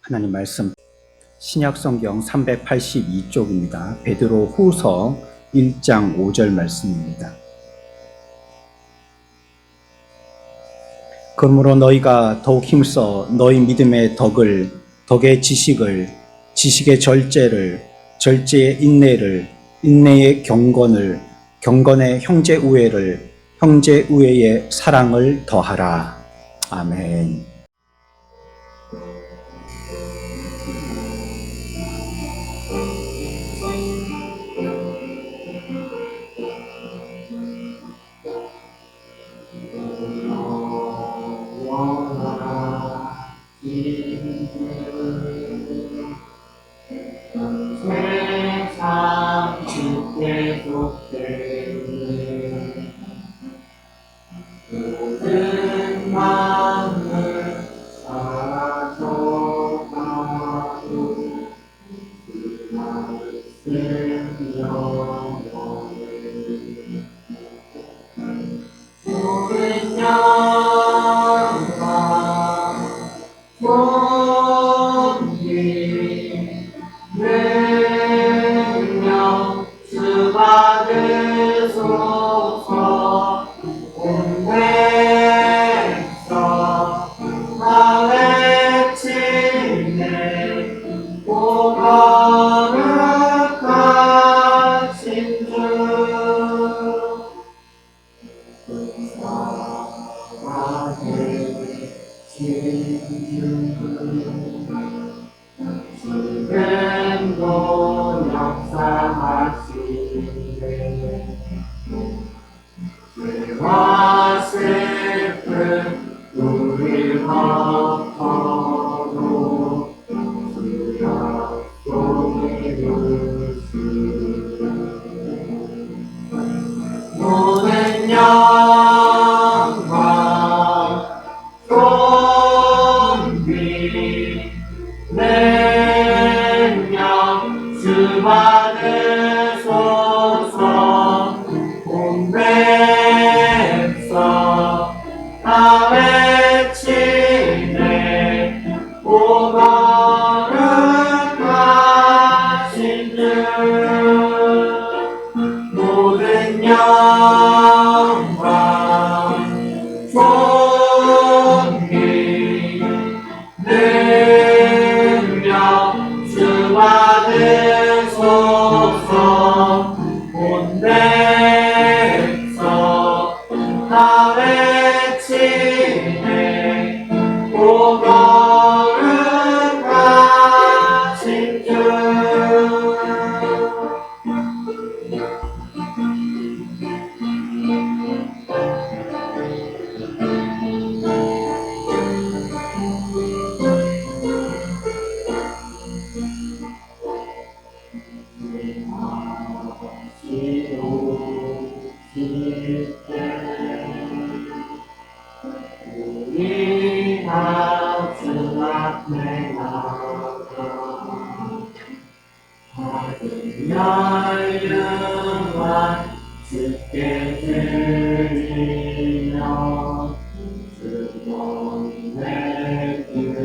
하나님 말씀 신약 성경 382쪽입니다. 베드로 후서 1장 5절 말씀입니다. 그러므로 너희가 더욱 힘써 너희 믿음의 덕의 지식을, 지식의 절제를, 절제의 인내를, 인내의 경건을, 경건의 형제 우애를, 형제 우애의 사랑을 더하라. 아멘. 세상 주께 속되는 모든 만물 사라져가도 그 말씀 영원히 모든 영광 존귀 능력 주 받으소서. 온 백성 다 외치네 오 거룩하신 주. 지금도 역사하시네 죄와 슬픔 우리 덮어도 주 약속이 이루시네 모든 영광 존귀 능력 주 받으소서. 온 백성 다 외치네 오 거룩하신 주. 모든 영광 존귀 능력 주 받으소서. 온 백성 다 외치네 오 거룩하신 주. 우리 다 주 앞에 나가 받은 열등한 주께 드리며 주님 내드리며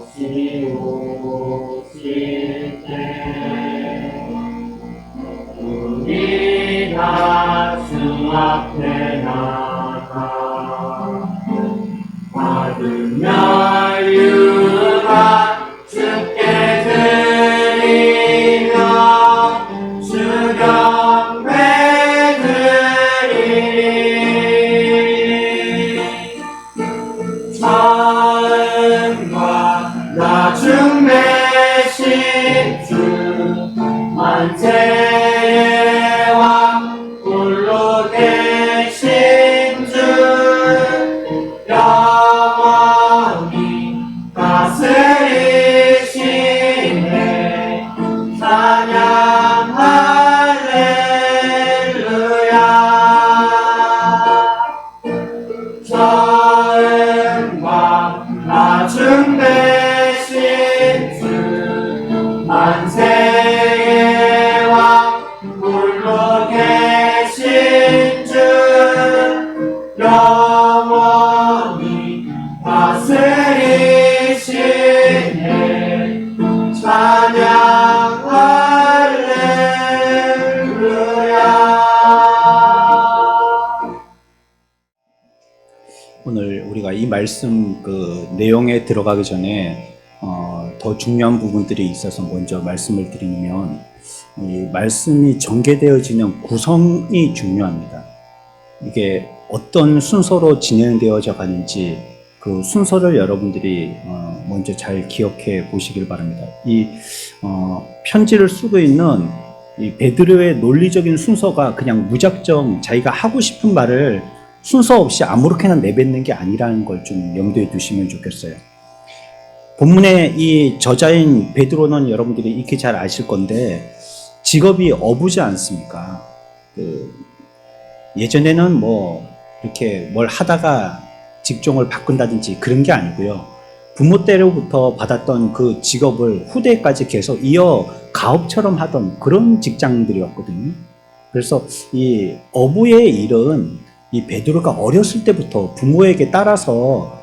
다시 오실 때 우리 다 주 앞에 나가 받은 멸류관 주께 드리며 오늘 우리가 이 말씀 그 내용에 들어가기 전에 더 중요한 부분들이 있어서 먼저 말씀을 드리면, 이 말씀이 전개되어지는 구성이 중요합니다. 이게 어떤 순서로 진행되어져 가는지 그 순서를 여러분들이 먼저 잘 기억해 보시길 바랍니다. 이 편지를 쓰고 있는 이 베드로의 논리적인 순서가 그냥 무작정 자기가 하고 싶은 말을 순서 없이 아무렇게나 내뱉는 게 아니라는 걸 좀 염두에 두시면 좋겠어요. 본문의 이 저자인 베드로는 여러분들이 익히 잘 아실 건데 직업이 어부지 않습니까? 예전에는 뭐 이렇게 뭘 하다가 직종을 바꾼다든지 그런 게 아니고요. 부모 때로부터 받았던 그 직업을 후대까지 계속 이어 가업처럼 하던 그런 직장들이었거든요. 그래서 이 어부의 일은 이 베드로가 어렸을 때부터 부모에게 따라서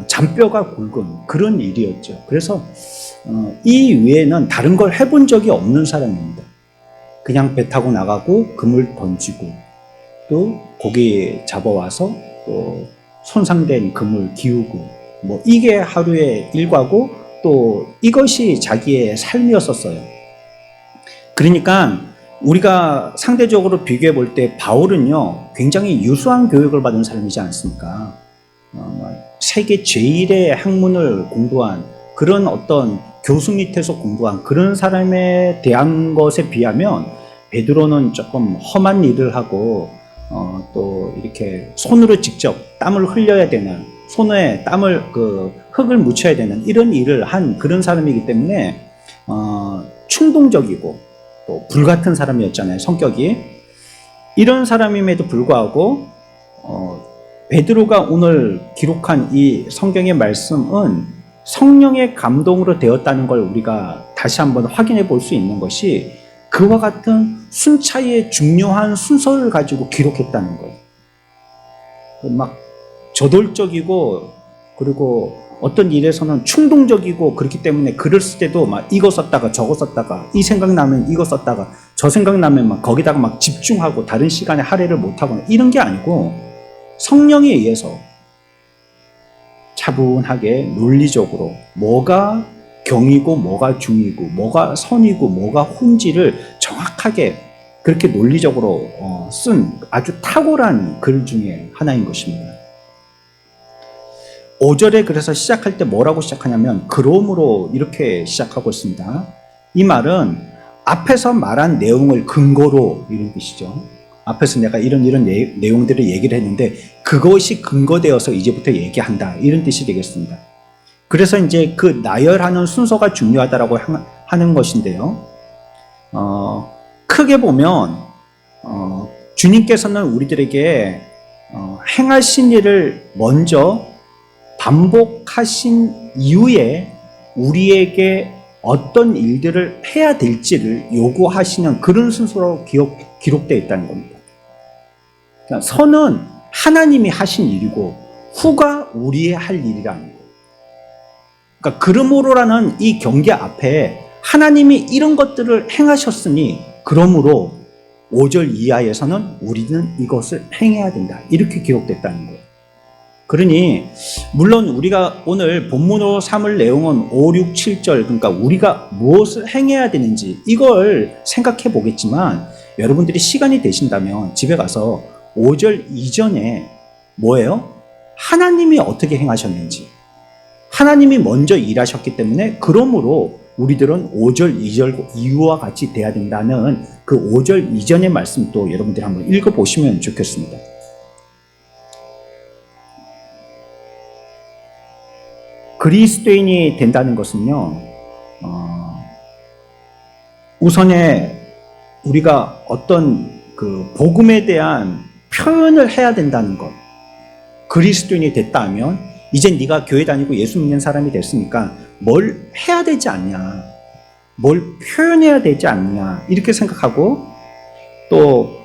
잔뼈가 굵은 그런 일이었죠. 그래서 이 외에는 다른 걸 해본 적이 없는 사람입니다. 그냥 배 타고 나가고 그물 던지고 또 고기 잡아와서 또 손상된 그물 기우고 뭐 이게 하루의 일과고 또 이것이 자기의 삶이었었어요. 그러니까 우리가 상대적으로 비교해 볼 때 바울은요 굉장히 유수한 교육을 받은 사람이지 않습니까? 세계 제1의 학문을 공부한 그런 어떤 교수 밑에서 공부한 그런 사람에 대한 것에 비하면 베드로는 조금 험한 일을 하고 또 이렇게 손으로 직접 땀을 흘려야 되는, 손에 땀을 흙을 묻혀야 되는 이런 일을 한 그런 사람이기 때문에 충동적이고 또 불같은 사람이었잖아요, 성격이. 이런 사람임에도 불구하고 베드로가 오늘 기록한 이 성경의 말씀은 성령의 감동으로 되었다는 걸 우리가 다시 한번 확인해 볼 수 있는 것이 그와 같은 순차의 중요한 순서를 가지고 기록했다는 거예요. 막 저돌적이고 그리고 어떤 일에서는 충동적이고 그렇기 때문에 글을 쓸 때도 막 이거 썼다가 저거 썼다가 이 생각나면 이거 썼다가 저 생각나면 막 거기다가 막 집중하고 다른 시간에 할애를 못하거나 이런 게 아니고 성령에 의해서 차분하게 논리적으로 뭐가 경이고 뭐가 중이고 뭐가 선이고 뭐가 훈지를 정확하게 그렇게 논리적으로 쓴 아주 탁월한 글 중에 하나인 것입니다. 5절에 그래서 시작할 때 뭐라고 시작하냐면 그러므로 이렇게 시작하고 있습니다. 이 말은 앞에서 말한 내용을 근거로 이런 뜻이죠. 앞에서 내가 이런 내용들을 얘기를 했는데 그것이 근거되어서 이제부터 얘기한다 이런 뜻이 되겠습니다. 그래서 이제 그 나열하는 순서가 중요하다라고 하는 것인데요. 크게 보면 주님께서는 우리들에게 행하신 일을 먼저 반복하신 이후에 우리에게 어떤 일들을 해야 될지를 요구하시는 그런 순서로 기록되어 있다는 겁니다. 그러니까 선은 하나님이 하신 일이고 후가 우리의 할 일이라는 거예요. 그러니까 그러므로라는 이 경계 앞에 하나님이 이런 것들을 행하셨으니 그러므로 5절 이하에서는 우리는 이것을 행해야 된다. 이렇게 기록됐다는 거예요. 그러니 물론 우리가 오늘 본문으로 삼을 내용은 5, 6, 7절 그러니까 우리가 무엇을 행해야 되는지 이걸 생각해 보겠지만 여러분들이 시간이 되신다면 집에 가서 5절 이전에 뭐예요? 하나님이 어떻게 행하셨는지 하나님이 먼저 일하셨기 때문에 그러므로 우리들은 5절, 2절 이후와 같이 돼야 된다는 그 5절 이전의 말씀도 여러분들이 한번 읽어보시면 좋겠습니다. 그리스도인이 된다는 것은요, 우선에 우리가 어떤 그 복음에 대한 표현을 해야 된다는 것. 그리스도인이 됐다 하면 이제 네가 교회 다니고 예수 믿는 사람이 됐으니까 뭘 해야 되지 않냐, 뭘 표현해야 되지 않냐 이렇게 생각하고 또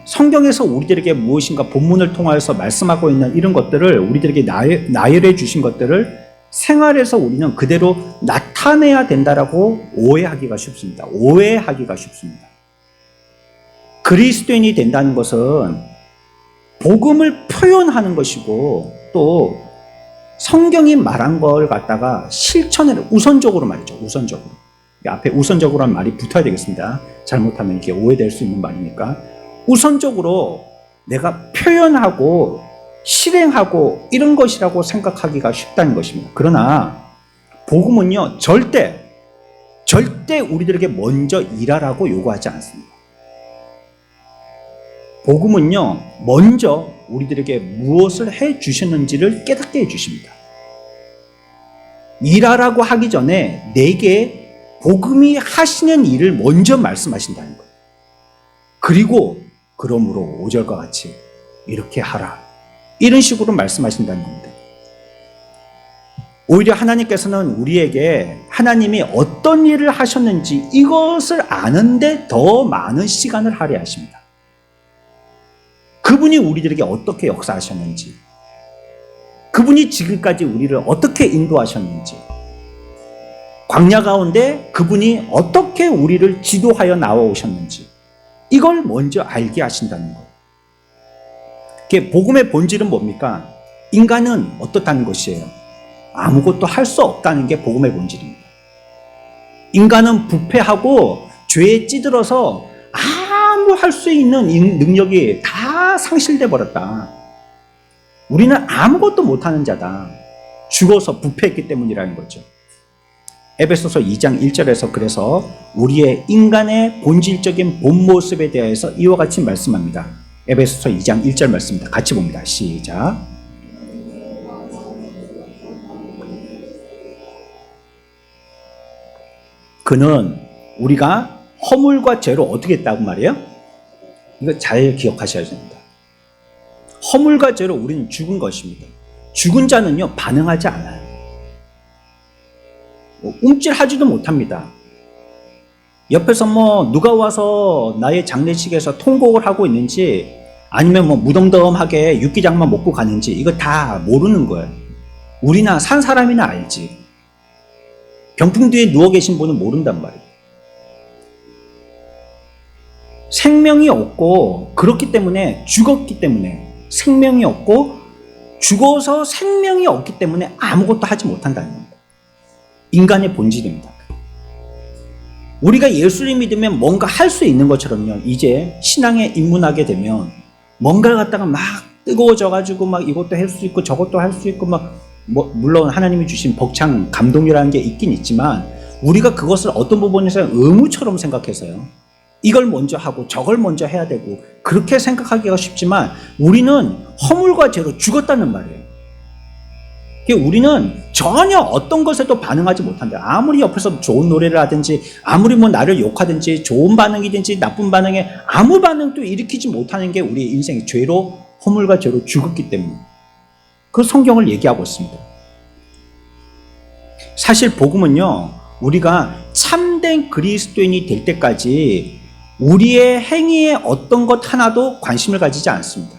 성경에서 우리들에게 무엇인가 본문을 통하여서 말씀하고 있는 이런 것들을 우리들에게 나열해 주신 것들을 생활에서 우리는 그대로 나타내야 된다라고 오해하기가 쉽습니다. 그리스도인이 된다는 것은 복음을 표현하는 것이고 또 성경이 말한 걸 갖다가 실천을 우선적으로 말이죠. 우선적으로. 앞에 우선적으로란 말이 붙어야 되겠습니다. 잘못하면 이게 오해될 수 있는 말이니까. 우선적으로 내가 표현하고 실행하고 이런 것이라고 생각하기가 쉽다는 것입니다. 그러나 복음은요, 절대 우리들에게 먼저 일하라고 요구하지 않습니다. 복음은요, 먼저 우리들에게 무엇을 해 주셨는지를 깨닫게 해 주십니다. 일하라고 하기 전에 내게 복음이 하시는 일을 먼저 말씀하신다는 거예요. 그리고 그러므로 5절과 같이 이렇게 하라. 이런 식으로 말씀하신다는 겁니다. 오히려 하나님께서는 우리에게 하나님이 어떤 일을 하셨는지 이것을 아는데 더 많은 시간을 할애하십니다. 그분이 우리들에게 어떻게 역사하셨는지, 그분이 지금까지 우리를 어떻게 인도하셨는지, 광야 가운데 그분이 어떻게 우리를 지도하여 나와오셨는지 이걸 먼저 알게 하신다는 거예요. 복음의 본질은 뭡니까? 인간은 어떻다는 것이에요? 아무것도 할 수 없다는 게 복음의 본질입니다. 인간은 부패하고 죄에 찌들어서 아무 할 수 있는 능력이 다 상실돼 버렸다. 우리는 아무것도 못하는 자다. 죽어서 부패했기 때문이라는 거죠. 에베소서 2장 1절에서 그래서 우리의 인간의 본질적인 본 모습에 대해서 이와 같이 말씀합니다. 에베소서 2장 1절 말씀입니다. 같이 봅니다. 시작. 그는 우리가 허물과 죄로 어떻게 했다고 말이에요? 이거 잘 기억하셔야 됩니다. 허물과 죄로 우리는 죽은 것입니다. 죽은 자는요, 반응하지 않아요. 움찔하지도 못합니다. 옆에서 누가 와서 나의 장례식에서 통곡을 하고 있는지 아니면 무덤덤하게 육개장만 먹고 가는지 이거 다 모르는 거예요. 우리나 산 사람이나 알지. 병풍 뒤에 누워 계신 분은 모른단 말이에요. 생명이 없고 그렇기 때문에 죽었기 때문에 생명이 없고 죽어서 생명이 없기 때문에 아무것도 하지 못한다는 겁니다. 인간의 본질입니다. 우리가 예수를 믿으면 뭔가 할 수 있는 것처럼요. 이제 신앙에 입문하게 되면 뭔가를 갖다가 막 뜨거워져가지고 막 이것도 할 수 있고 저것도 할 수 있고 물론 하나님이 주신 벅찬 감동이라는 게 있긴 있지만 우리가 그것을 어떤 부분에서 의무처럼 생각해서요. 이걸 먼저 하고 저걸 먼저 해야 되고 그렇게 생각하기가 쉽지만 우리는 허물과 죄로 죽었다는 말이에요. 우리는 전혀 어떤 것에도 반응하지 못한다. 아무리 옆에서 좋은 노래를 하든지 아무리 나를 욕하든지 좋은 반응이든지 나쁜 반응에 아무 반응도 일으키지 못하는 게 우리의 인생이 죄로 허물과 죄로 죽었기 때문에 그 성경을 얘기하고 있습니다. 사실 복음은요, 우리가 참된 그리스도인이 될 때까지 우리의 행위에 어떤 것 하나도 관심을 가지지 않습니다.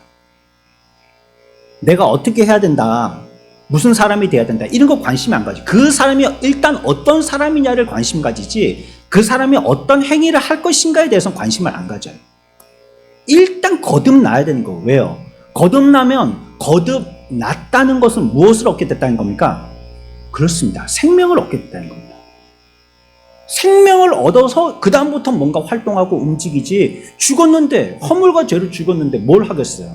내가 어떻게 해야 된다, 무슨 사람이 돼야 된다, 이런 거 관심이 안 가지. 그 사람이 일단 어떤 사람이냐를 관심 가지지 그 사람이 어떤 행위를 할 것인가에 대해서는 관심을 안 가져요. 일단 거듭나야 되는 거. 왜요? 거듭나면 거듭났다는 것은 무엇을 얻게 됐다는 겁니까? 그렇습니다. 생명을 얻게 됐다는 겁니다. 생명을 얻어서 그 다음부터 뭔가 활동하고 움직이지, 죽었는데, 허물과 죄로 죽었는데 뭘 하겠어요?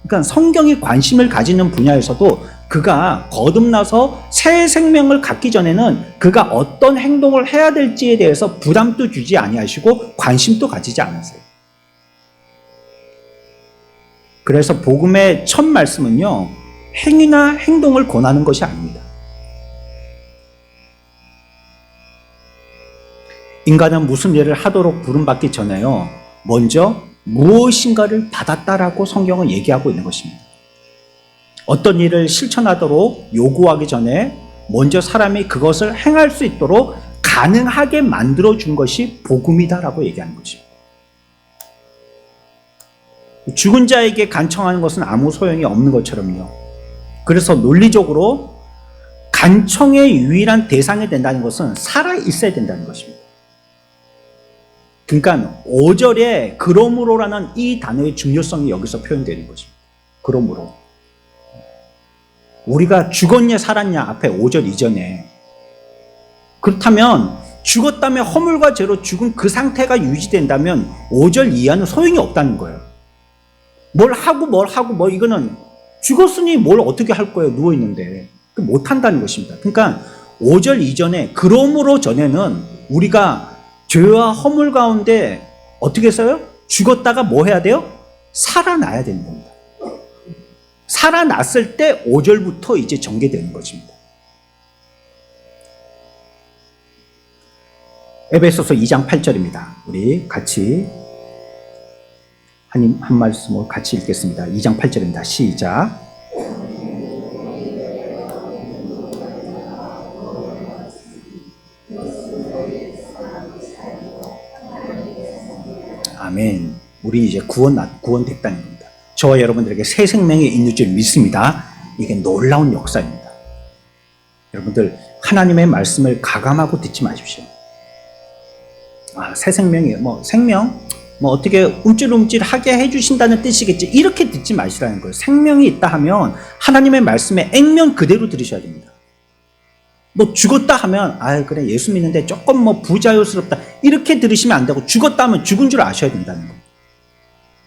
그러니까 성경이 관심을 가지는 분야에서도 그가 거듭나서 새 생명을 갖기 전에는 그가 어떤 행동을 해야 될지에 대해서 부담도 주지 아니하시고 관심도 가지지 않으세요. 그래서 복음의 첫 말씀은요, 행위나 행동을 권하는 것이 아닙니다. 인간은 무슨 일을 하도록 부름받기 전에요, 먼저 무엇인가를 받았다라고 성경은 얘기하고 있는 것입니다. 어떤 일을 실천하도록 요구하기 전에 먼저 사람이 그것을 행할 수 있도록 가능하게 만들어준 것이 복음이다라고 얘기하는 것입니다. 죽은 자에게 간청하는 것은 아무 소용이 없는 것처럼요. 그래서 논리적으로 간청의 유일한 대상이 된다는 것은 살아있어야 된다는 것입니다. 그러니까 5절에 그러므로라는 이 단어의 중요성이 여기서 표현되는 것입니다. 그러므로 우리가 죽었냐 살았냐 앞에 5절 이전에 그렇다면 죽었다면 허물과 죄로 죽은 그 상태가 유지된다면 5절 이하는 소용이 없다는 거예요. 뭘 하고 이거는 죽었으니 뭘 어떻게 할 거예요. 누워있는데 못한다는 것입니다. 그러니까 5절 이전에 그러므로 전에는 우리가 죄와 허물 가운데 어떻게 써요? 죽었다가 뭐 해야 돼요? 살아나야 되는 겁니다. 살아났을 때 5절부터 이제 전개되는 것입니다. 에베소서 2장 8절입니다. 우리 같이 한 말씀을 같이 읽겠습니다. 2장 8절입니다. 시작. 아멘. 우리 이제 구원됐다는 겁니다. 저와 여러분들에게 새 생명이 있는 줄 믿습니다. 이게 놀라운 역사입니다. 여러분들 하나님의 말씀을 가감하고 듣지 마십시오. 새 생명이에요. 생명? 어떻게 움찔움찔하게 해주신다는 뜻이겠지. 이렇게 듣지 마시라는 거예요. 생명이 있다 하면 하나님의 말씀에 액면 그대로 들으셔야 됩니다. 죽었다 하면 그래 예수 믿는데 조금 부자유스럽다 이렇게 들으시면 안 되고 죽었다 하면 죽은 줄 아셔야 된다는 거예요.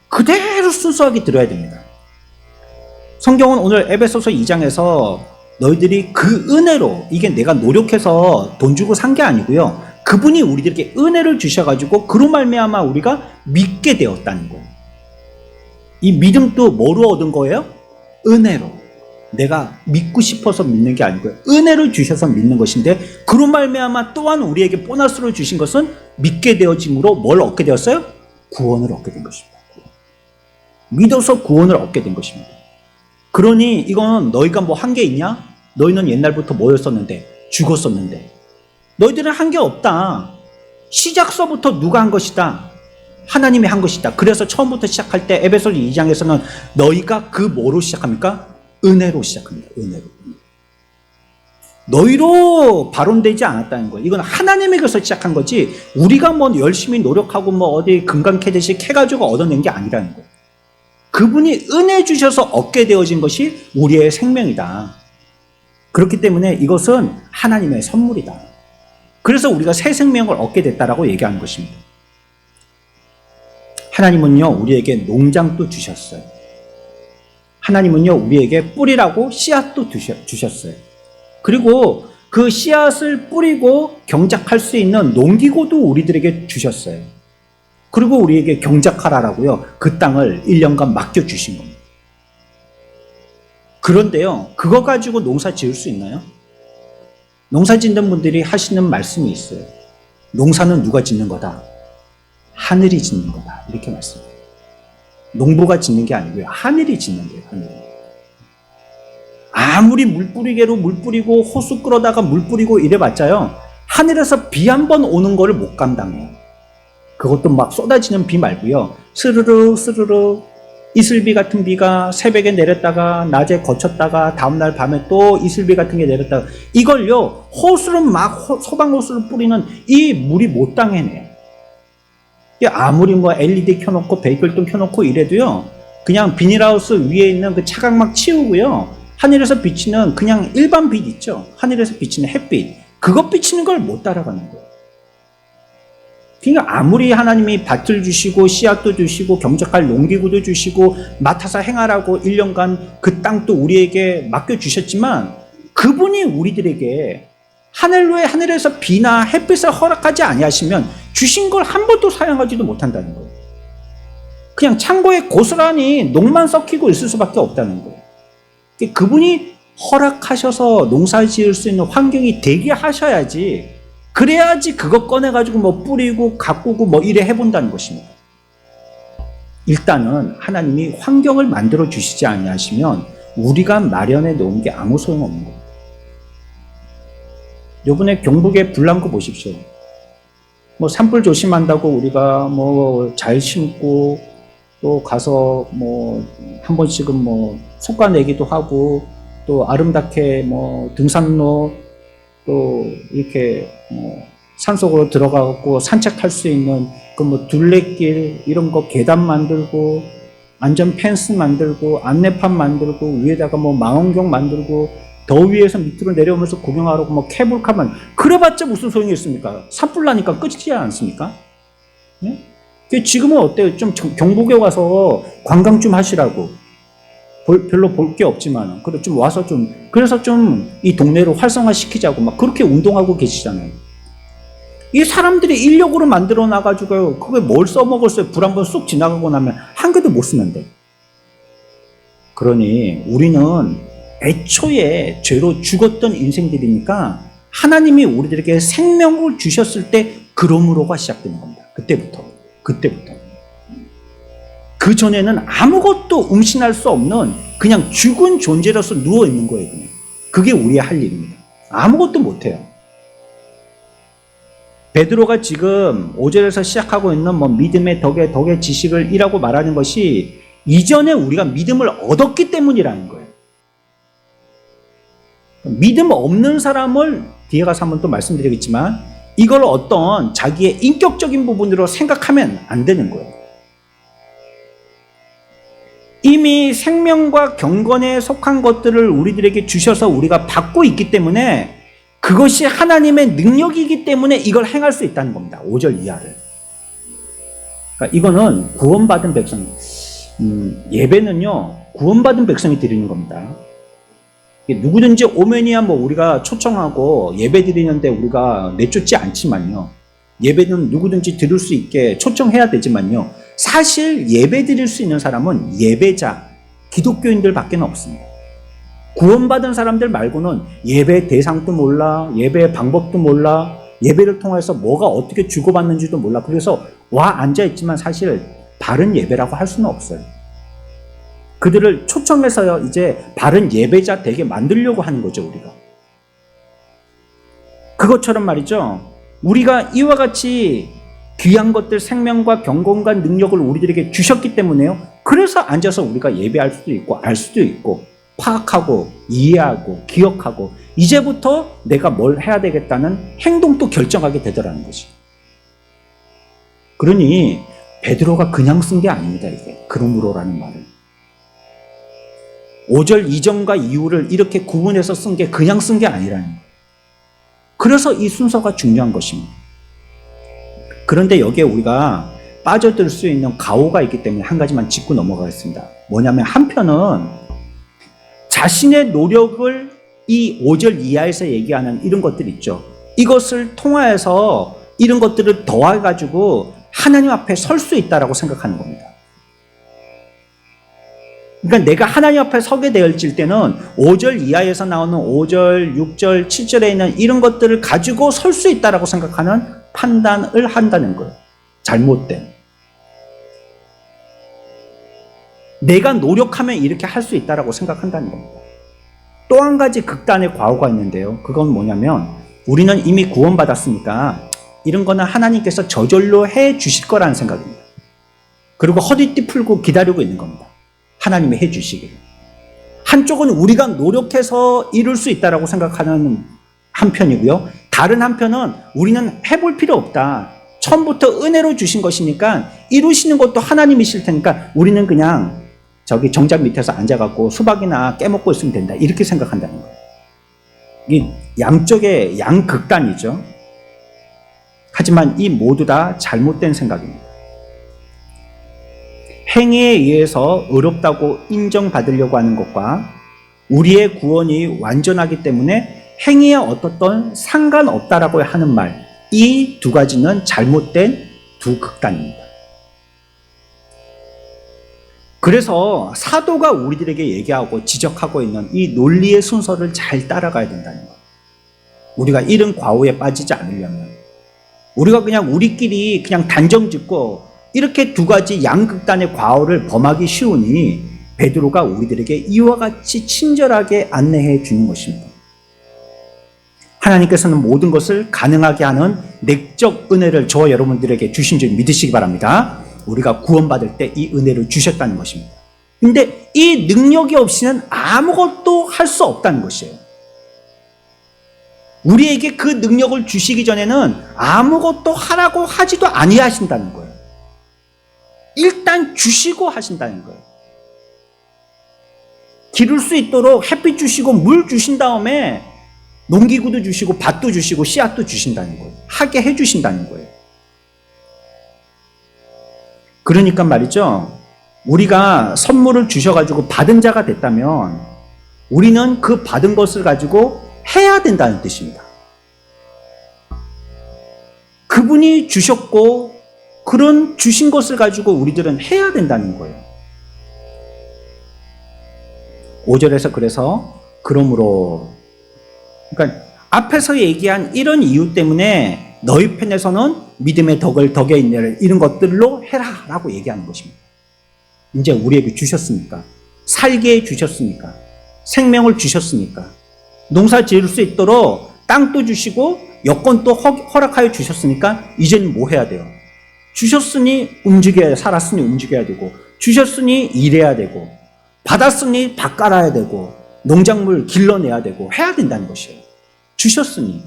그대로 순수하게 들어야 됩니다. 성경은 오늘 에베소서 2장에서 너희들이 그 은혜로 이게 내가 노력해서 돈 주고 산 게 아니고요. 그분이 우리들에게 은혜를 주셔가지고 그로 말미암아 우리가 믿게 되었다는 거예요. 이 믿음도 뭐로 얻은 거예요? 은혜로. 내가 믿고 싶어서 믿는 게 아니고요. 은혜를 주셔서 믿는 것인데 그로 말미암아 또한 우리에게 보너스를 주신 것은 믿게 되어짐으로 뭘 얻게 되었어요? 구원을 얻게 된 것입니다. 믿어서 구원을 얻게 된 것입니다. 그러니 이건 너희가 한 게 있냐? 너희는 옛날부터 뭐였었는데? 죽었었는데. 너희들은 한 게 없다. 시작서부터 누가 한 것이다? 하나님이 한 것이다. 그래서 처음부터 시작할 때 에베소서 2장에서는 너희가 그 뭐로 시작합니까? 은혜로 시작합니다. 은혜로. 너희로 발원되지 않았다는 거예요. 이건 하나님에게서 시작한 거지 우리가 열심히 노력하고 어디 금강캐듯이 캐가지고 얻어낸 게 아니라는 거예요. 그분이 은혜 주셔서 얻게 되어진 것이 우리의 생명이다. 그렇기 때문에 이것은 하나님의 선물이다. 그래서 우리가 새 생명을 얻게 됐다라고 얘기하는 것입니다. 하나님은요 우리에게 농장도 주셨어요. 하나님은요 우리에게 뿌리라고 씨앗도 주셨어요. 그리고 그 씨앗을 뿌리고 경작할 수 있는 농기구도 우리들에게 주셨어요. 그리고 우리에게 경작하라라고요 그 땅을 1년간 맡겨주신 겁니다. 그런데요 그거 가지고 농사 지을 수 있나요? 농사 짓는 분들이 하시는 말씀이 있어요. 농사는 누가 짓는 거다? 하늘이 짓는 거다. 이렇게 말씀해요. 농부가 짓는 게 아니고요. 하늘이 짓는 거예요. 하늘이. 아무리 물 뿌리개로 물 뿌리고 호수 끌어다가 물 뿌리고 이래봤자요. 하늘에서 비 한 번 오는 거를 못 감당해요. 그것도 막 쏟아지는 비 말고요. 스르르 스르르 이슬비 같은 비가 새벽에 내렸다가 낮에 거쳤다가 다음날 밤에 또 이슬비 같은 게 내렸다가 이걸요 호수를 막 소방호수를 뿌리는 이 물이 못 당해내요. 아무리 LED 켜놓고 베이글등 켜놓고 이래도요 그냥 비닐하우스 위에 있는 그 차광막 치우고요 하늘에서 비치는 그냥 일반 빛 있죠. 하늘에서 비치는 햇빛 그것 비치는 걸 못 따라가는 거예요. 그러니까 아무리 하나님이 밭을 주시고 씨앗도 주시고 경작할 농기구도 주시고 맡아서 행하라고 1년간 그 땅도 우리에게 맡겨주셨지만 그분이 우리들에게 하늘에서 비나 햇빛을 허락하지 아니하시면 주신 걸 한 번도 사용하지도 못한다는 거예요. 그냥 창고에 고스란히 녹만 썩히고 있을 수밖에 없다는 거예요. 그분이 허락하셔서 농사 지을 수 있는 환경이 되게 하셔야지 그래야지 그거 꺼내가지고 뿌리고 가꾸고 이래 해본다는 것입니다. 일단은 하나님이 환경을 만들어 주시지 아니하시면 우리가 마련해 놓은 게 아무 소용없는 거예요. 요번에 경북에 불난 거 보십시오. 산불 조심한다고 우리가 잘 심고 또 가서 한 번씩은 솎아내기도 하고 또 아름답게 등산로 또 이렇게 산속으로 들어가고 산책할 수 있는 그 둘레길 이런 거 계단 만들고 안전 펜스 만들고 안내판 만들고 위에다가 뭐 망원경 만들고 더위에서 밑으로 내려오면서 구경하라고 뭐 케이블카만 그래봤자 무슨 소용이 있습니까? 산불 나니까 끝이지 않습니까? 네? 지금은 어때요? 좀 경북에 와서 관광 좀 하시라고 별로 볼 게 없지만 그래 좀 와서 좀 그래서 좀 이 동네를 활성화시키자고 막 그렇게 운동하고 계시잖아요. 이 사람들이 인력으로 만들어 놔가지고요. 그게 뭘 써먹었어요? 불 한번 쑥 지나가고 나면 한 개도 못 쓰는데. 그러니 우리는 애초에 죄로 죽었던 인생들이니까 하나님이 우리들에게 생명을 주셨을 때 그러므로가 시작되는 겁니다. 그때부터. 그 전에는 아무것도 음신할 수 없는 그냥 죽은 존재로서 누워 있는 거예요. 그냥. 그게 우리의 할 일입니다. 아무것도 못해요. 베드로가 지금 5절에서 시작하고 있는 뭐 믿음의 덕의 지식을 이라고 말하는 것이 이전에 우리가 믿음을 얻었기 때문이라는 거예요. 믿음 없는 사람을 뒤에 가서 한번 또 말씀드리겠지만 이걸 어떤 자기의 인격적인 부분으로 생각하면 안 되는 거예요. 이미 생명과 경건에 속한 것들을 우리들에게 주셔서 우리가 받고 있기 때문에 그것이 하나님의 능력이기 때문에 이걸 행할 수 있다는 겁니다. 5절 이하를. 그러니까 이거는 구원받은 백성, 예배는요, 구원받은 백성이 드리는 겁니다. 누구든지 오면이야 뭐 우리가 초청하고 예배 드리는데 우리가 내쫓지 않지만요. 예배는 누구든지 드릴 수 있게 초청해야 되지만요. 사실 예배 드릴 수 있는 사람은 예배자, 기독교인들 밖에 없습니다. 구원받은 사람들 말고는 예배 대상도 몰라, 예배 방법도 몰라, 예배를 통해서 뭐가 어떻게 주고받는지도 몰라. 그래서 와 앉아있지만 사실 바른 예배라고 할 수는 없어요. 그들을 초청해서요, 이제 바른 예배자 되게 만들려고 하는 거죠, 우리가. 그것처럼 말이죠. 우리가 이와 같이 귀한 것들, 생명과 경건과 능력을 우리들에게 주셨기 때문에요. 그래서 앉아서 우리가 예배할 수도 있고, 알 수도 있고, 파악하고, 이해하고, 기억하고, 이제부터 내가 뭘 해야 되겠다는 행동도 결정하게 되더라는 거지. 그러니, 베드로가 그냥 쓴 게 아닙니다, 이게. 그러므로라는 말을. 5절 이전과 이후를 이렇게 구분해서 쓴 게 그냥 쓴 게 아니라는 거예요. 그래서 이 순서가 중요한 것입니다. 그런데 여기에 우리가 빠져들 수 있는 가오가 있기 때문에 한 가지만 짚고 넘어가겠습니다. 뭐냐면 한편은 자신의 노력을 이 5절 이하에서 얘기하는 이런 것들 있죠. 이것을 통하여서 이런 것들을 더해가지고 하나님 앞에 설 수 있다라고 생각하는 겁니다. 그러니까 내가 하나님 앞에 서게 되어질 때는 5절 이하에서 나오는 5절, 6절, 7절에 있는 이런 것들을 가지고 설 수 있다라고 생각하는 판단을 한다는 거예요. 잘못된. 내가 노력하면 이렇게 할 수 있다라고 생각한다는 겁니다. 또 한 가지 극단의 과오가 있는데요. 그건 뭐냐면 우리는 이미 구원받았으니까 이런 거는 하나님께서 저절로 해 주실 거라는 생각입니다. 그리고 허리띠 풀고 기다리고 있는 겁니다. 하나님이 해 주시기를. 한쪽은 우리가 노력해서 이룰 수 있다라고 생각하는 한편이고요. 다른 한편은 우리는 해볼 필요 없다. 처음부터 은혜로 주신 것이니까 이루시는 것도 하나님이실 테니까 우리는 그냥 저기 정작 밑에서 앉아갖고 수박이나 깨먹고 있으면 된다. 이렇게 생각한다는 거예요. 이 양쪽의 양극단이죠. 하지만 이 모두 다 잘못된 생각입니다. 행위에 의해서 의롭다고 인정받으려고 하는 것과 우리의 구원이 완전하기 때문에 행위에 어떻든 상관없다라고 하는 말, 이 두 가지는 잘못된 두 극단입니다. 그래서 사도가 우리들에게 얘기하고 지적하고 있는 이 논리의 순서를 잘 따라가야 된다는 거예요. 우리가 이런 과오에 빠지지 않으려면 우리가 그냥 우리끼리 그냥 단정 짓고 이렇게 두 가지 양극단의 과오를 범하기 쉬우니 베드로가 우리들에게 이와 같이 친절하게 안내해 주는 것입니다. 하나님께서는 모든 것을 가능하게 하는 내적 은혜를 저와 여러분들에게 주신 줄 믿으시기 바랍니다. 우리가 구원받을 때 이 은혜를 주셨다는 것입니다. 근데 이 능력이 없이는 아무것도 할 수 없다는 것이에요. 우리에게 그 능력을 주시기 전에는 아무것도 하라고 하지도 아니하신다는 거예요. 일단 주시고 하신다는 거예요. 기를 수 있도록 햇빛 주시고 물 주신 다음에 농기구도 주시고 밭도 주시고 씨앗도 주신다는 거예요. 하게 해주신다는 거예요. 그러니까 말이죠. 우리가 선물을 주셔가지고 받은 자가 됐다면 우리는 그 받은 것을 가지고 해야 된다는 뜻입니다. 그분이 주셨고 그런 주신 것을 가지고 우리들은 해야 된다는 거예요. 5절에서 그래서 그러므로 그러니까 앞에서 얘기한 이런 이유 때문에 너희 편에서는 믿음의 덕에 있는 이런 것들로 해라 라고 얘기하는 것입니다. 이제 우리에게 주셨으니까, 살게 해 주셨으니까, 생명을 주셨으니까, 농사 지을 수 있도록 땅도 주시고 여건도 허락하여 주셨으니까 이제는 뭐 해야 돼요? 주셨으니 움직여야, 살았으니 움직여야 되고, 주셨으니 일해야 되고, 받았으니 밭 깔아야 되고, 농작물 길러내야 되고 해야 된다는 것이에요. 주셨으니.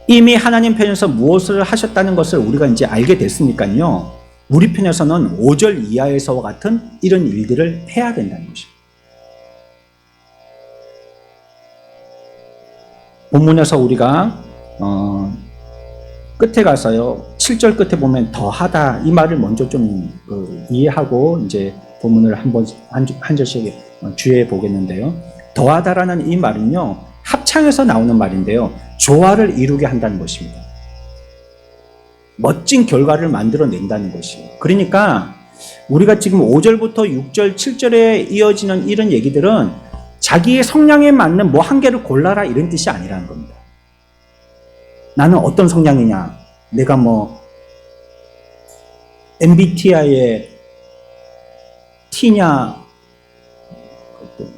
이미 하나님 편에서 무엇을 하셨다는 것을 우리가 이제 알게 됐으니까요. 우리 편에서는 5절 이하에서와 같은 이런 일들을 해야 된다는 것입니다. 본문에서 우리가 끝에 가서요. 7절 끝에 보면 더하다 이 말을 먼저 좀 이해하고 이제 본문을 한 절씩 주의해 보겠는데요. 더하다라는 이 말은요. 합창에서 나오는 말인데요. 조화를 이루게 한다는 것입니다. 멋진 결과를 만들어낸다는 것이에요. 그러니까 우리가 지금 5절부터 6절, 7절에 이어지는 이런 얘기들은 자기의 성향에 맞는 뭐 한 개를 골라라 이런 뜻이 아니라는 겁니다. 나는 어떤 성향이냐? 내가 뭐 MBTI의 T냐,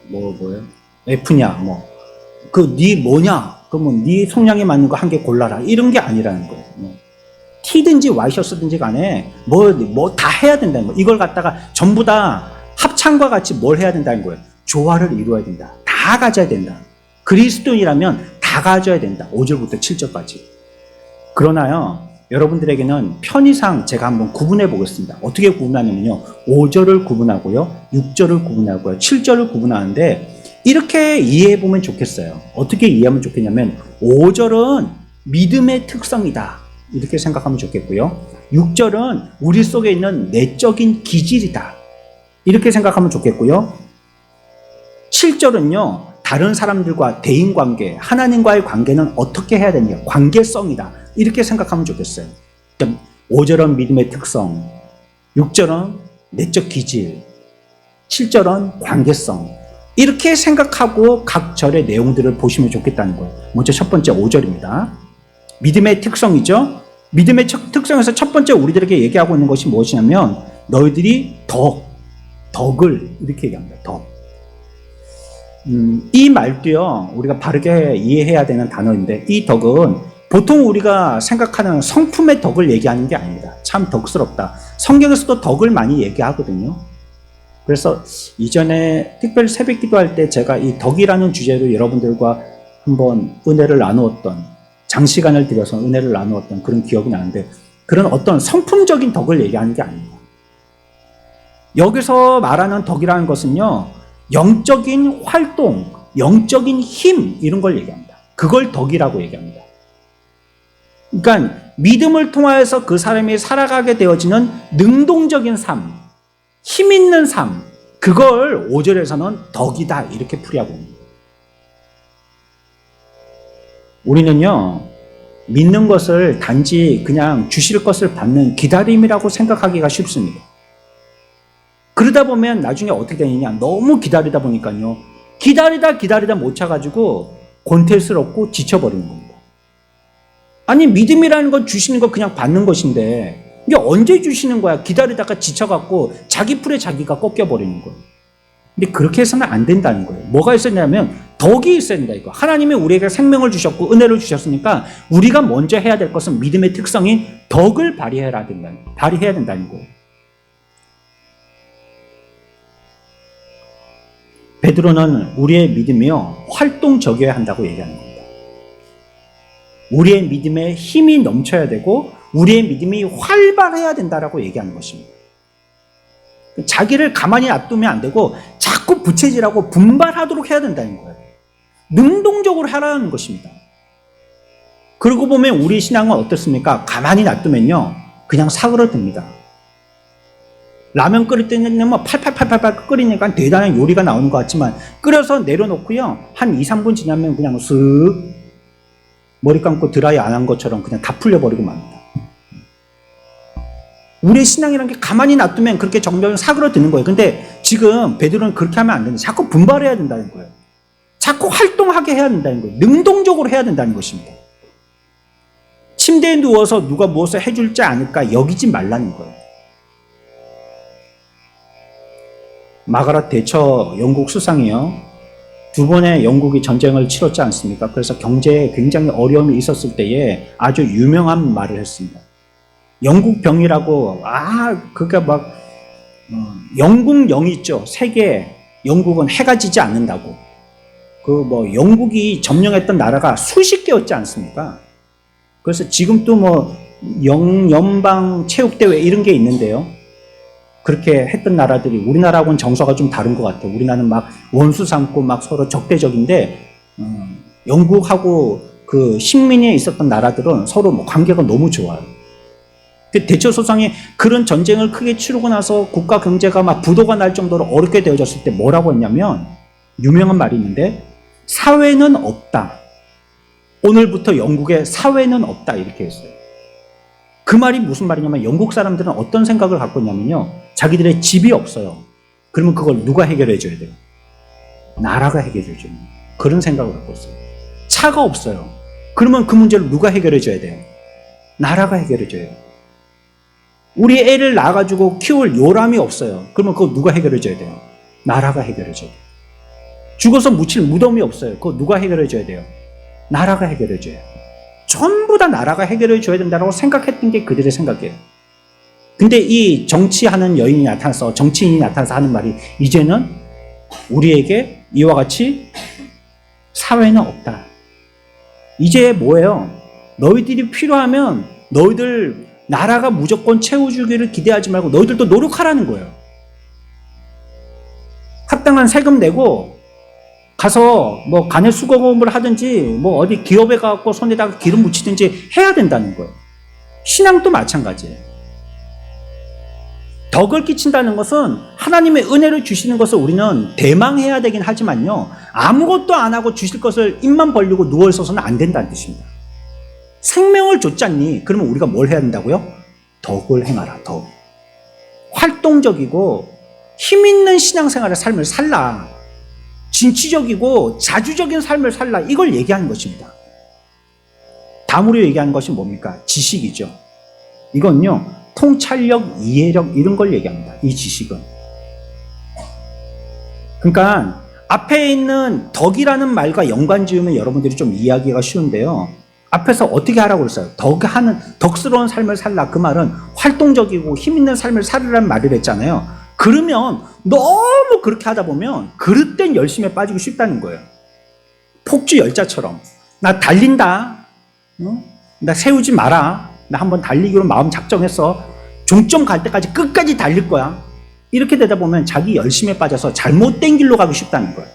뭐예요? F냐, 네 뭐냐? 그러면 네 성향에 맞는 거 한 개 골라라. 이런 게 아니라는 거예요. T든지 Y셨든지 간에 뭐 다 해야 된다는 거예요. 이걸 갖다가 전부 다 합창과 같이 뭘 해야 된다는 거예요. 조화를 이루어야 된다. 다 가져야 된다. 그리스도인이라면 다 가져야 된다. 5절부터 7절까지. 그러나요, 여러분들에게는 편의상 제가 한번 구분해 보겠습니다. 어떻게 구분하냐면요. 5절을 구분하고요. 6절을 구분하고요. 7절을 구분하는데 이렇게 이해해 보면 좋겠어요. 어떻게 이해하면 좋겠냐면 5절은 믿음의 특성이다. 이렇게 생각하면 좋겠고요. 6절은 우리 속에 있는 내적인 기질이다. 이렇게 생각하면 좋겠고요. 7절은요. 다른 사람들과 대인관계, 하나님과의 관계는 어떻게 해야 되느냐. 관계성이다. 이렇게 생각하면 좋겠어요. 5절은 믿음의 특성, 6절은 내적 기질, 7절은 관계성. 이렇게 생각하고 각 절의 내용들을 보시면 좋겠다는 거예요. 먼저 첫 번째 5절입니다. 믿음의 특성이죠. 믿음의 특성에서 첫 번째 우리들에게 얘기하고 있는 것이 무엇이냐면 너희들이 덕을 이렇게 얘기합니다. 덕. 이 말도요. 우리가 바르게 이해해야 되는 단어인데 이 덕은 보통 우리가 생각하는 성품의 덕을 얘기하는 게 아닙니다. 참 덕스럽다. 성경에서도 덕을 많이 얘기하거든요. 그래서 이전에 특별히 새벽 기도할 때 제가 이 덕이라는 주제로 여러분들과 한번 은혜를 나누었던, 장시간을 들여서 은혜를 나누었던 그런 기억이 나는데 그런 어떤 성품적인 덕을 얘기하는 게 아닙니다. 여기서 말하는 덕이라는 것은요, 영적인 활동, 영적인 힘 이런 걸 얘기합니다. 그걸 덕이라고 얘기합니다. 그러니까 믿음을 통하여서 그 사람이 살아가게 되어지는 능동적인 삶, 힘 있는 삶, 그걸 5절에서는 덕이다 이렇게 풀이하고 있는 거예요. 우리는요, 믿는 것을 단지 그냥 주실 것을 받는 기다림이라고 생각하기가 쉽습니다. 그러다 보면 나중에 어떻게 되느냐, 너무 기다리다 보니까요, 기다리다 못 차가지고 권태스럽고 지쳐버리는 겁니다. 아니, 믿음이라는 건 주시는 거 그냥 받는 것인데 이게 언제 주시는 거야? 기다리다가 지쳐갖고 자기 풀에 자기가 꺾여버리는 거예요. 근데 그렇게 해서는 안 된다는 거예요. 뭐가 있었냐면 덕이 있어야 된다 이거. 하나님이 우리에게 생명을 주셨고 은혜를 주셨으니까 우리가 먼저 해야 될 것은 믿음의 특성이 덕을 발휘해야 된다는 거예요. 베드로는 우리의 믿음이요, 활동적이어야 한다고 얘기하는 겁니다. 우리의 믿음에 힘이 넘쳐야 되고 우리의 믿음이 활발해야 된다라고 얘기하는 것입니다. 자기를 가만히 놔두면 안 되고 자꾸 부채질하고 분발하도록 해야 된다는 거예요. 능동적으로 하라는 것입니다. 그러고 보면 우리 신앙은 어떻습니까? 가만히 놔두면요 그냥 사그러듭니다. 라면 끓일 때는 뭐 팔팔팔팔 끓이니까 대단한 요리가 나오는 것 같지만 끓여서 내려놓고요 한 2, 3분 지나면 그냥 쓱 머리 감고 드라이 안 한 것처럼 그냥 다 풀려버리고 맙니다. 우리의 신앙이라는 게 가만히 놔두면 그렇게 정말 사그러드는 거예요. 근데 지금 베드로는 그렇게 하면 안 되는데 자꾸 분발해야 된다는 거예요. 자꾸 활동하게 해야 된다는 거예요. 능동적으로 해야 된다는 것입니다. 침대에 누워서 누가 무엇을 해줄지 않을까 여기지 말라는 거예요. 마가렛 대처 영국 수상이요. 2번의 영국이 전쟁을 치렀지 않습니까? 그래서 경제에 굉장히 어려움이 있었을 때에 아주 유명한 말을 했습니다. 영국 병이라고 그게 막 영국령이 있죠. 세계 영국은 해가 지지 않는다고. 그 뭐 영국이 점령했던 나라가 수십 개였지 않습니까? 그래서 지금도 뭐 연방 체육대회 이런 게 있는데요. 그렇게 했던 나라들이 우리나라하고는 정서가 좀 다른 것 같아요. 우리나라는 막 원수 삼고 막 서로 적대적인데 영국하고 그 식민에 있었던 나라들은 서로 뭐 관계가 너무 좋아요. 대처 소상이 그런 전쟁을 크게 치르고 나서 국가 경제가 막 부도가 날 정도로 어렵게 되어졌을 때 뭐라고 했냐면 유명한 말이 있는데 사회는 없다. 오늘부터 영국에 사회는 없다 이렇게 했어요. 그 말이 무슨 말이냐면 영국 사람들은 어떤 생각을 갖고 있냐면요. 자기들의 집이 없어요. 그러면 그걸 누가 해결해 줘야 돼요? 나라가 해결해 줘요. 그런 생각을 갖고 있어요. 차가 없어요. 그러면 그 문제를 누가 해결해 줘야 돼요? 나라가 해결해 줘요. 우리 애를 낳아가지고 키울 요람이 없어요. 그러면 그거 누가 해결해 줘야 돼요? 나라가 해결해 줘야 돼요. 죽어서 묻힐 무덤이 없어요. 그거 누가 해결해 줘야 돼요? 나라가 해결해 줘요. 전부 다 나라가 해결해 줘야 된다고 생각했던 게 그들의 생각이에요. 근데 이 정치하는 여인이 나타나서 정치인이 나타나서 하는 말이 이제는 우리에게 이와 같이 사회는 없다. 이제 뭐예요? 너희들이 필요하면 너희들 나라가 무조건 채워주기를 기대하지 말고 너희들도 노력하라는 거예요. 합당한 세금 내고 가서 뭐 간의 수거업을 하든지 뭐 어디 기업에 가서 손에다가 기름 묻히든지 해야 된다는 거예요. 신앙도 마찬가지예요. 덕을 끼친다는 것은 하나님의 은혜를 주시는 것을 우리는 대망해야 되긴 하지만요. 아무것도 안 하고 주실 것을 입만 벌리고 누워있어서는 안 된다는 뜻입니다. 생명을 줬잖니. 그러면 우리가 뭘 해야 된다고요? 덕을 행하라. 덕. 활동적이고 힘있는 신앙생활의 삶을 살라. 진취적이고 자주적인 삶을 살라. 이걸 얘기하는 것입니다. 다음으로 얘기하는 것이 뭡니까? 지식이죠. 이건요. 통찰력, 이해력 이런 걸 얘기합니다. 이 지식은. 그러니까 앞에 있는 덕이라는 말과 연관 지으면 여러분들이 좀 이해하기가 쉬운데요. 앞에서 어떻게 하라고 그랬어요? 덕스러운 삶을 살라. 그 말은 활동적이고 힘있는 삶을 살으라는 말을 했잖아요. 그러면 너무 그렇게 하다 보면 그릇된 열심에 빠지고 싶다는 거예요. 폭주 열자처럼. 나 달린다. 나 세우지 마라. 나 한번 달리기로 마음 작정했어. 종점 갈 때까지 끝까지 달릴 거야. 이렇게 되다 보면 자기 열심에 빠져서 잘못된 길로 가고 싶다는 거예요.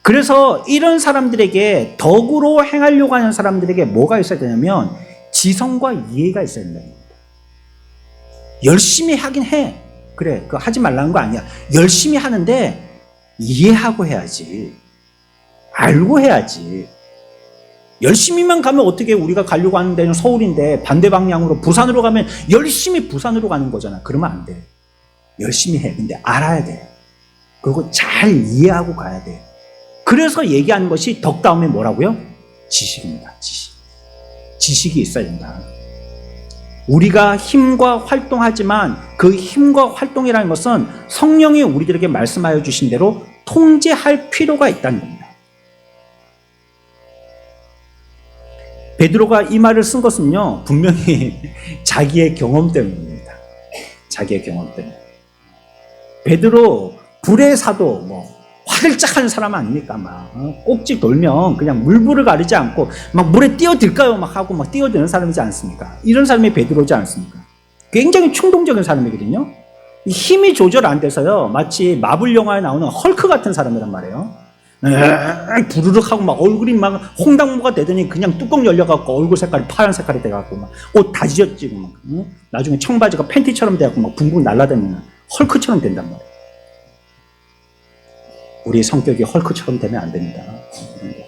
그래서 이런 사람들에게 덕으로 행하려고 하는 사람들에게 뭐가 있어야 되냐면 지성과 이해가 있어야 된다는 겁니다. 열심히 하긴 해. 그래, 그거 하지 말라는 거 아니야. 열심히 하는데 이해하고 해야지. 알고 해야지. 열심히만 가면 어떻게 우리가 가려고 하는 데는 서울인데 반대 방향으로 부산으로 가면 열심히 부산으로 가는 거잖아. 그러면 안 돼. 열심히 해. 근데 알아야 돼. 그리고 잘 이해하고 가야 돼. 그래서 얘기하는 것이 덕 다음에 뭐라고요? 지식입니다. 지식. 지식이 있어야 된다. 우리가 힘과 활동하지만 그 힘과 활동이라는 것은 성령이 우리들에게 말씀하여 주신 대로 통제할 필요가 있다는 겁니다. 베드로가 이 말을 쓴 것은요, 분명히 자기의 경험 때문입니다. 자기의 경험 때문에. 베드로 불의 사도, 화들짝하는 사람 아닙니까? 꼭지 돌면 그냥 물불을 가리지 않고 막 물에 뛰어들까요? 막 하고 막 뛰어드는 사람이지 않습니까? 이런 사람이 베드로지 않습니까? 굉장히 충동적인 사람이거든요. 이 힘이 조절 안 돼서요. 마치 마블 영화에 나오는 헐크 같은 사람이란 말이에요. 부르륵 하고 막 얼굴이 막 홍당무가 되더니 그냥 뚜껑 열려갖고 얼굴 색깔이 파란 색깔이 돼갖고 막 옷 다 지졌지고 막 나중에 청바지가 팬티처럼 돼갖고 막 붕붕 날아다니는 헐크처럼 된단 말이에요. 우리 성격이 헐크처럼 되면 안 됩니다.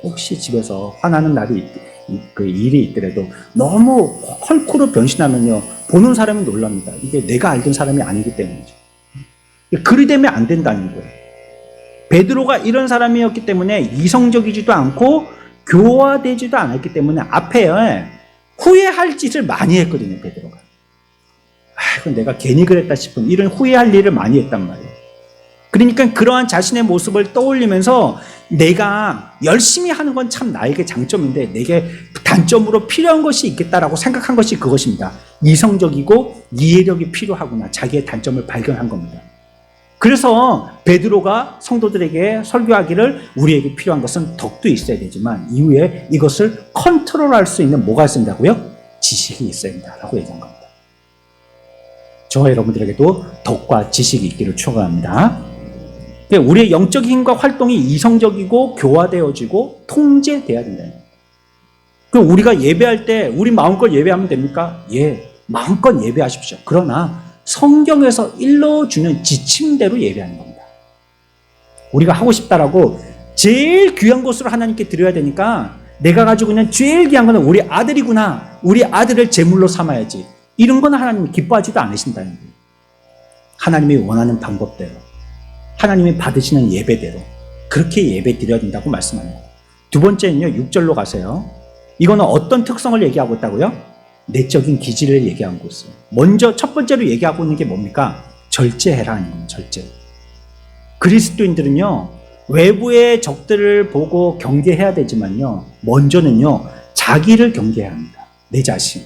혹시 집에서 화나는 날이 그 일이 있더라도 너무 헐크로 변신하면요 보는 사람이 놀랍니다. 이게 내가 알던 사람이 아니기 때문이죠. 그리 되면 안 된다는 거예요. 베드로가 이런 사람이었기 때문에 이성적이지도 않고 교화되지도 않았기 때문에 앞에 후회할 짓을 많이 했거든요. 베드로가. 아이고 내가 괜히 그랬다 싶은 이런 후회할 일을 많이 했단 말이에요. 그러니까 그러한 자신의 모습을 떠올리면서 내가 열심히 하는 건 참 나에게 장점인데 내게 단점으로 필요한 것이 있겠다라고 생각한 것이 그것입니다. 이성적이고 이해력이 필요하구나. 자기의 단점을 발견한 겁니다. 그래서 베드로가 성도들에게 설교하기를 우리에게 필요한 것은 덕도 있어야 되지만 이후에 이것을 컨트롤할 수 있는 뭐가 있어야 된다고요? 지식이 있어야 된다라고 얘기한 겁니다. 저와 여러분들에게도 덕과 지식이 있기를 축원합니다. 우리의 영적 힘과 활동이 이성적이고 교화되어지고 통제돼야 된다. 그럼 우리가 예배할 때 우리 마음껏 예배하면 됩니까? 예, 마음껏 예배하십시오. 그러나 성경에서 일러주는 지침대로 예배하는 겁니다. 우리가 하고 싶다라고 제일 귀한 것으로 하나님께 드려야 되니까 내가 가지고 있는 제일 귀한 것은 우리 아들이구나. 우리 아들을 제물로 삼아야지. 이런 건 하나님이 기뻐하지도 않으신다는 거예요. 하나님이 원하는 방법대로 하나님이 받으시는 예배대로 그렇게 예배 드려야 된다고 말씀합니다. 두 번째는요. 6절로 가세요. 이거는 어떤 특성을 얘기하고 있다고요? 내적인 기질을 얘기하고 있어요. 먼저 첫 번째로 얘기하고 있는 게 뭡니까? 절제해라 하는 거예요. 절제. 그리스도인들은요. 외부의 적들을 보고 경계해야 되지만요. 먼저는요. 자기를 경계해야 합니다. 내 자신.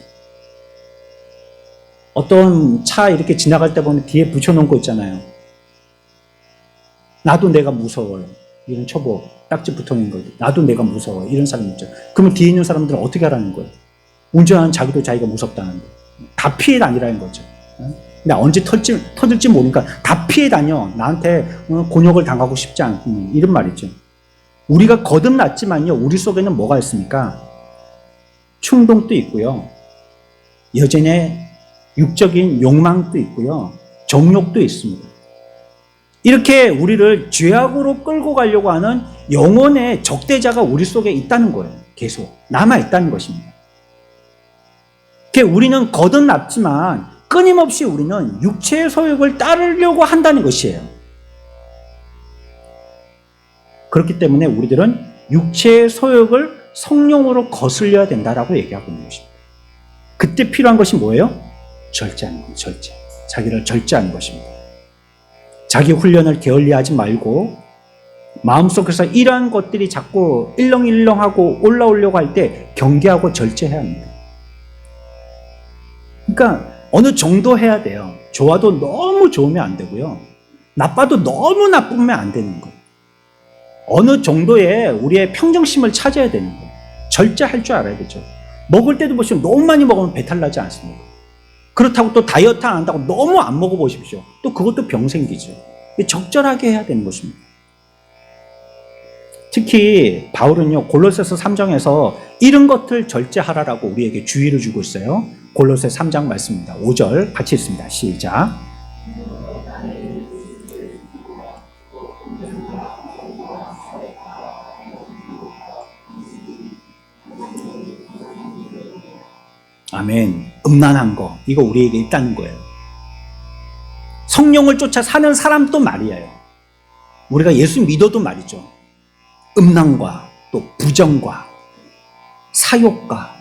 어떤 차 이렇게 지나갈 때 보면 뒤에 붙여놓은 거 있잖아요. 나도 내가 무서워요. 이런 초보 딱지 붙어있는 거. 나도 내가 무서워요. 이런 사람 있죠. 그러면 뒤에 있는 사람들은 어떻게 하라는 거예요? 운전하는 자기도 자기가 무섭다는데. 다 피해 다니라는 거죠. 근데 언제 터질지 모르니까 다 피해 다녀. 나한테 곤욕을 당하고 싶지 않고 이런 말이죠. 우리가 거듭났지만요. 우리 속에는 뭐가 있습니까? 충동도 있고요. 여전히 육적인 욕망도 있고요. 정욕도 있습니다. 이렇게 우리를 죄악으로 끌고 가려고 하는 영혼의 적대자가 우리 속에 있다는 거예요. 계속 남아있다는 것입니다. 우리는 거듭났지만 끊임없이 우리는 육체의 소욕을 따르려고 한다는 것이에요. 그렇기 때문에 우리들은 육체의 소욕을 성령으로 거슬려야 된다라고 얘기하고 있는 것입니다. 그때 필요한 것이 뭐예요? 절제하는 거예요. 절제. 자기를 절제하는 것입니다. 자기 훈련을 게을리하지 말고 마음속에서 이러한 것들이 자꾸 일렁일렁하고 올라오려고 할 때 경계하고 절제해야 합니다. 그러니까 어느 정도 해야 돼요. 좋아도 너무 좋으면 안 되고요. 나빠도 너무 나쁘면 안 되는 거예요. 어느 정도의 우리의 평정심을 찾아야 되는 거예요. 절제할 줄 알아야 되죠. 먹을 때도 보시면 너무 많이 먹으면 배탈 나지 않습니까? 그렇다고 또 다이어트 안 한다고 너무 안 먹어보십시오. 또 그것도 병 생기죠. 적절하게 해야 되는 것입니다. 특히 바울은요. 골로새서 3장에서 이런 것들 절제하라라고 우리에게 주의를 주고 있어요. 골로새 3장 말씀입니다. 5절 같이 읽습니다. 시작. 아멘. 음란한 거 이거 우리에게 있다는 거예요. 성령을 쫓아 사는 사람도 말이에요. 우리가 예수 믿어도 말이죠. 음란과 또 부정과 사욕과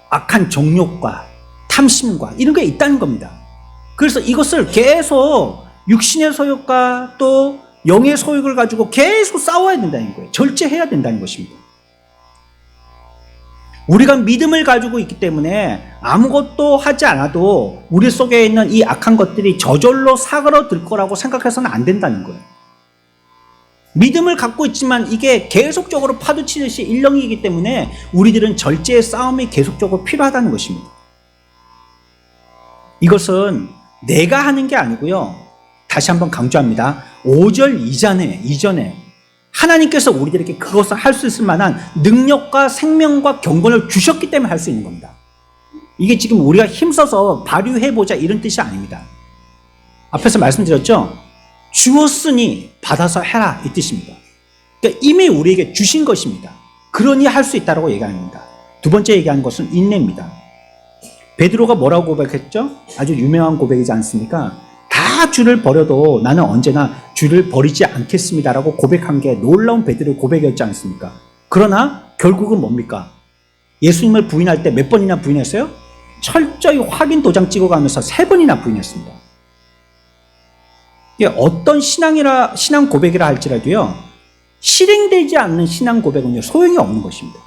악한 정욕과 탐심과 이런 게 있다는 겁니다. 그래서 이것을 계속 육신의 소욕과 또 영의 소욕을 가지고 계속 싸워야 된다는 거예요. 절제해야 된다는 것입니다. 우리가 믿음을 가지고 있기 때문에 아무것도 하지 않아도 우리 속에 있는 이 악한 것들이 저절로 사그러들 거라고 생각해서는 안 된다는 거예요. 믿음을 갖고 있지만 이게 계속적으로 파도치듯이 일렁이기 때문에 우리들은 절제의 싸움이 계속적으로 필요하다는 것입니다. 이것은 내가 하는 게 아니고요. 다시 한번 강조합니다. 5절 이전에 하나님께서 우리들에게 그것을 할 수 있을 만한 능력과 생명과 경건을 주셨기 때문에 할 수 있는 겁니다. 이게 지금 우리가 힘써서 발휘해보자 이런 뜻이 아닙니다. 앞에서 말씀드렸죠? 주었으니 받아서 해라 이 뜻입니다. 그러니까 이미 우리에게 주신 것입니다. 그러니 할 수 있다고 얘기합니다. 두 번째 얘기하는 것은 인내입니다. 베드로가 뭐라고 고백했죠? 아주 유명한 고백이지 않습니까? 다 주를 버려도 나는 언제나 주를 버리지 않겠습니다라고 고백한 게 놀라운 베드로의 고백이었지 않습니까? 그러나 결국은 뭡니까? 예수님을 부인할 때 몇 번이나 부인했어요? 철저히 확인 도장 찍어가면서 3번이나 부인했습니다. 이게 어떤 신앙 고백이라 할지라도요, 실행되지 않는 신앙 고백은요, 소용이 없는 것입니다.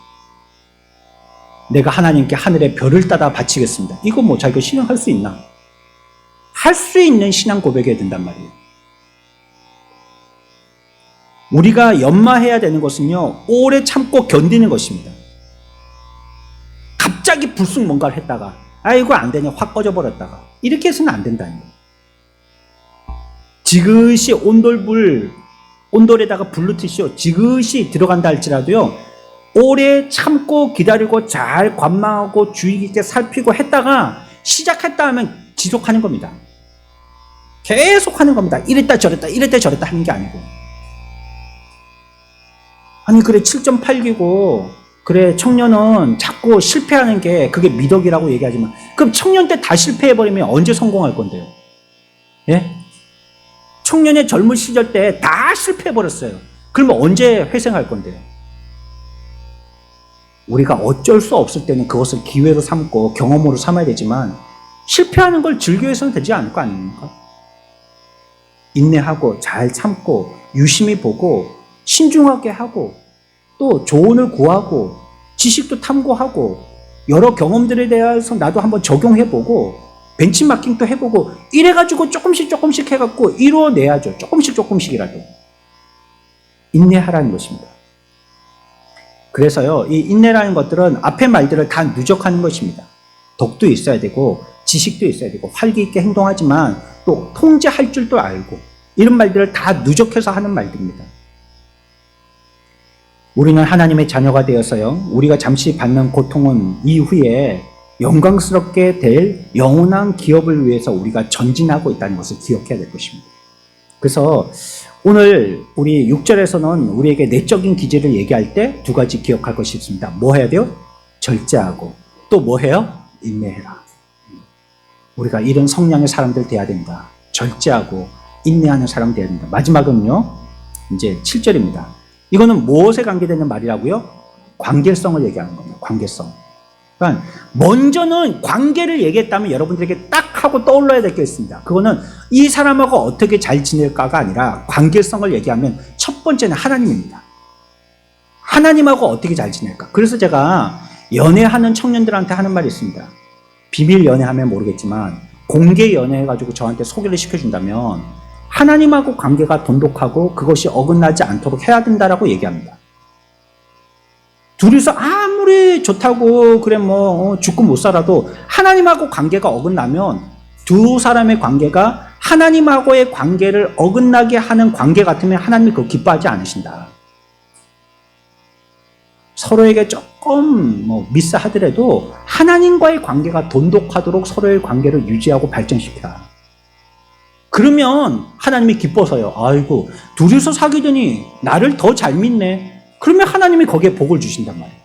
내가 하나님께 하늘의 별을 따다 바치겠습니다. 이거 뭐 자기가 실행할 수 있나? 할 수 있는 신앙 고백해야 된단 말이에요. 우리가 연마해야 되는 것은요, 오래 참고 견디는 것입니다. 갑자기 불쑥 뭔가를 했다가 아이고 안 되냐 확 꺼져버렸다가 이렇게 해서는 안 된다는 거예요. 지그시 온돌에다가 불 넣듯이요, 지그시 들어간다 할지라도요, 오래 참고 기다리고 잘 관망하고 주의 깊게 살피고 했다가 시작했다 하면 지속하는 겁니다. 계속 하는 겁니다. 이랬다 저랬다 하는 게 아니고. 아니 그래 7.8기고 그래 청년은 자꾸 실패하는 게 그게 미덕이라고 얘기하지만 그럼 청년 때 다 실패해버리면 언제 성공할 건데요? 예? 청년의 젊은 시절 때 다 실패해버렸어요. 그러면 언제 회생할 건데요? 우리가 어쩔 수 없을 때는 그것을 기회로 삼고 경험으로 삼아야 되지만 실패하는 걸 즐겨해서는 되지 않을 거 아닙니까? 인내하고 잘 참고 유심히 보고 신중하게 하고 또 조언을 구하고 지식도 탐구하고 여러 경험들에 대해서 나도 한번 적용해보고 벤치마킹도 해보고 이래가지고 조금씩 해갖고 이뤄내야죠. 조금씩이라도. 인내하라는 것입니다. 그래서요, 이 인내라는 것들은 앞의 말들을 다 누적하는 것입니다. 덕도 있어야 되고 지식도 있어야 되고 활기 있게 행동하지만 또 통제할 줄도 알고 이런 말들을 다 누적해서 하는 말들입니다. 우리는 하나님의 자녀가 되어서요, 우리가 잠시 받는 고통은 이후에 영광스럽게 될 영원한 기업을 위해서 우리가 전진하고 있다는 것을 기억해야 될 것입니다. 그래서 오늘 우리 6절에서는 우리에게 내적인 기질을 얘기할 때 2가지 기억할 것이 있습니다. 뭐 해야 돼요? 절제하고 또 뭐 해요? 인내해라. 우리가 이런 성량의 사람들 돼야 된다. 절제하고 인내하는 사람 돼야 된다. 마지막은요, 이제 7절입니다. 이거는 무엇에 관계되는 말이라고요? 관계성을 얘기하는 겁니다. 관계성. 그러니까 먼저는 관계를 얘기했다면 여러분들에게 딱 하고 떠올라야 될 게 있습니다. 그거는 이 사람하고 어떻게 잘 지낼까가 아니라 관계성을 얘기하면 첫 번째는 하나님입니다. 하나님하고 어떻게 잘 지낼까? 그래서 제가 연애하는 청년들한테 하는 말이 있습니다. 비밀 연애하면 모르겠지만 공개 연애해가지고 저한테 소개를 시켜준다면 하나님하고 관계가 돈독하고 그것이 어긋나지 않도록 해야 된다라고 얘기합니다. 둘이서 아무리 좋다고 그래 뭐 죽고 못 살아도 하나님하고 관계가 어긋나면 두 사람의 관계가 하나님하고의 관계를 어긋나게 하는 관계 같으면 하나님이 그거 기뻐하지 않으신다. 서로에게 조금 미스하더라도 하나님과의 관계가 돈독하도록 서로의 관계를 유지하고 발전시키라. 그러면 하나님이 기뻐서요. 아이고 둘이서 사귀더니 나를 더 잘 믿네. 그러면 하나님이 거기에 복을 주신단 말이에요.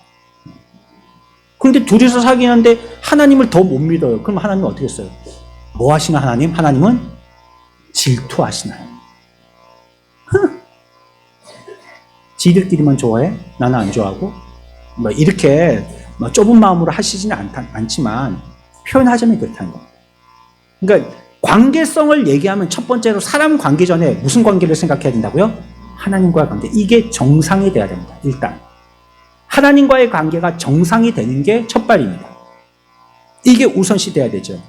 그런데 둘이서 사귀는데 하나님을 더 못 믿어요. 그럼 하나님은 어떻게 했어요? 뭐 하시나 하나님? 하나님은 질투하시나요? 지들끼리만 좋아해? 나는 안 좋아하고? 이렇게 좁은 마음으로 하시지는 않지만 표현하자면 그렇다는 겁니다. 그러니까 관계성을 얘기하면 첫 번째로 사람 관계 전에 무슨 관계를 생각해야 된다고요? 하나님과의 관계. 이게 정상이 돼야 됩니다. 일단 하나님과의 관계가 정상이 되는 게 첫발입니다. 이게 우선시 돼야 되죠.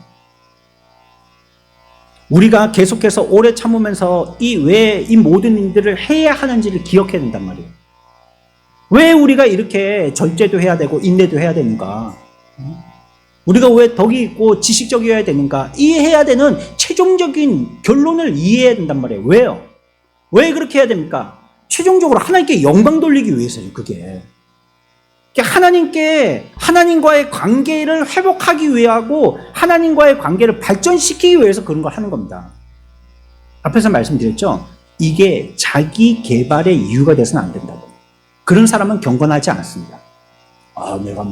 우리가 계속해서 오래 참으면서 왜 이 모든 일들을 해야 하는지를 기억해야 된단 말이에요. 왜 우리가 이렇게 절제도 해야 되고 인내도 해야 되는가? 우리가 왜 덕이 있고 지식적이어야 되는가? 이해해야 되는 최종적인 결론을 이해해야 된단 말이에요. 왜요? 왜 그렇게 해야 됩니까? 최종적으로 하나님께 영광 돌리기 위해서요, 그게. 하나님과의 관계를 회복하기 위하고 하나님과의 관계를 발전시키기 위해서 그런 걸 하는 겁니다. 앞에서 말씀드렸죠? 이게 자기 개발의 이유가 돼서는 안 된다고. 그런 사람은 경건하지 않습니다. 내가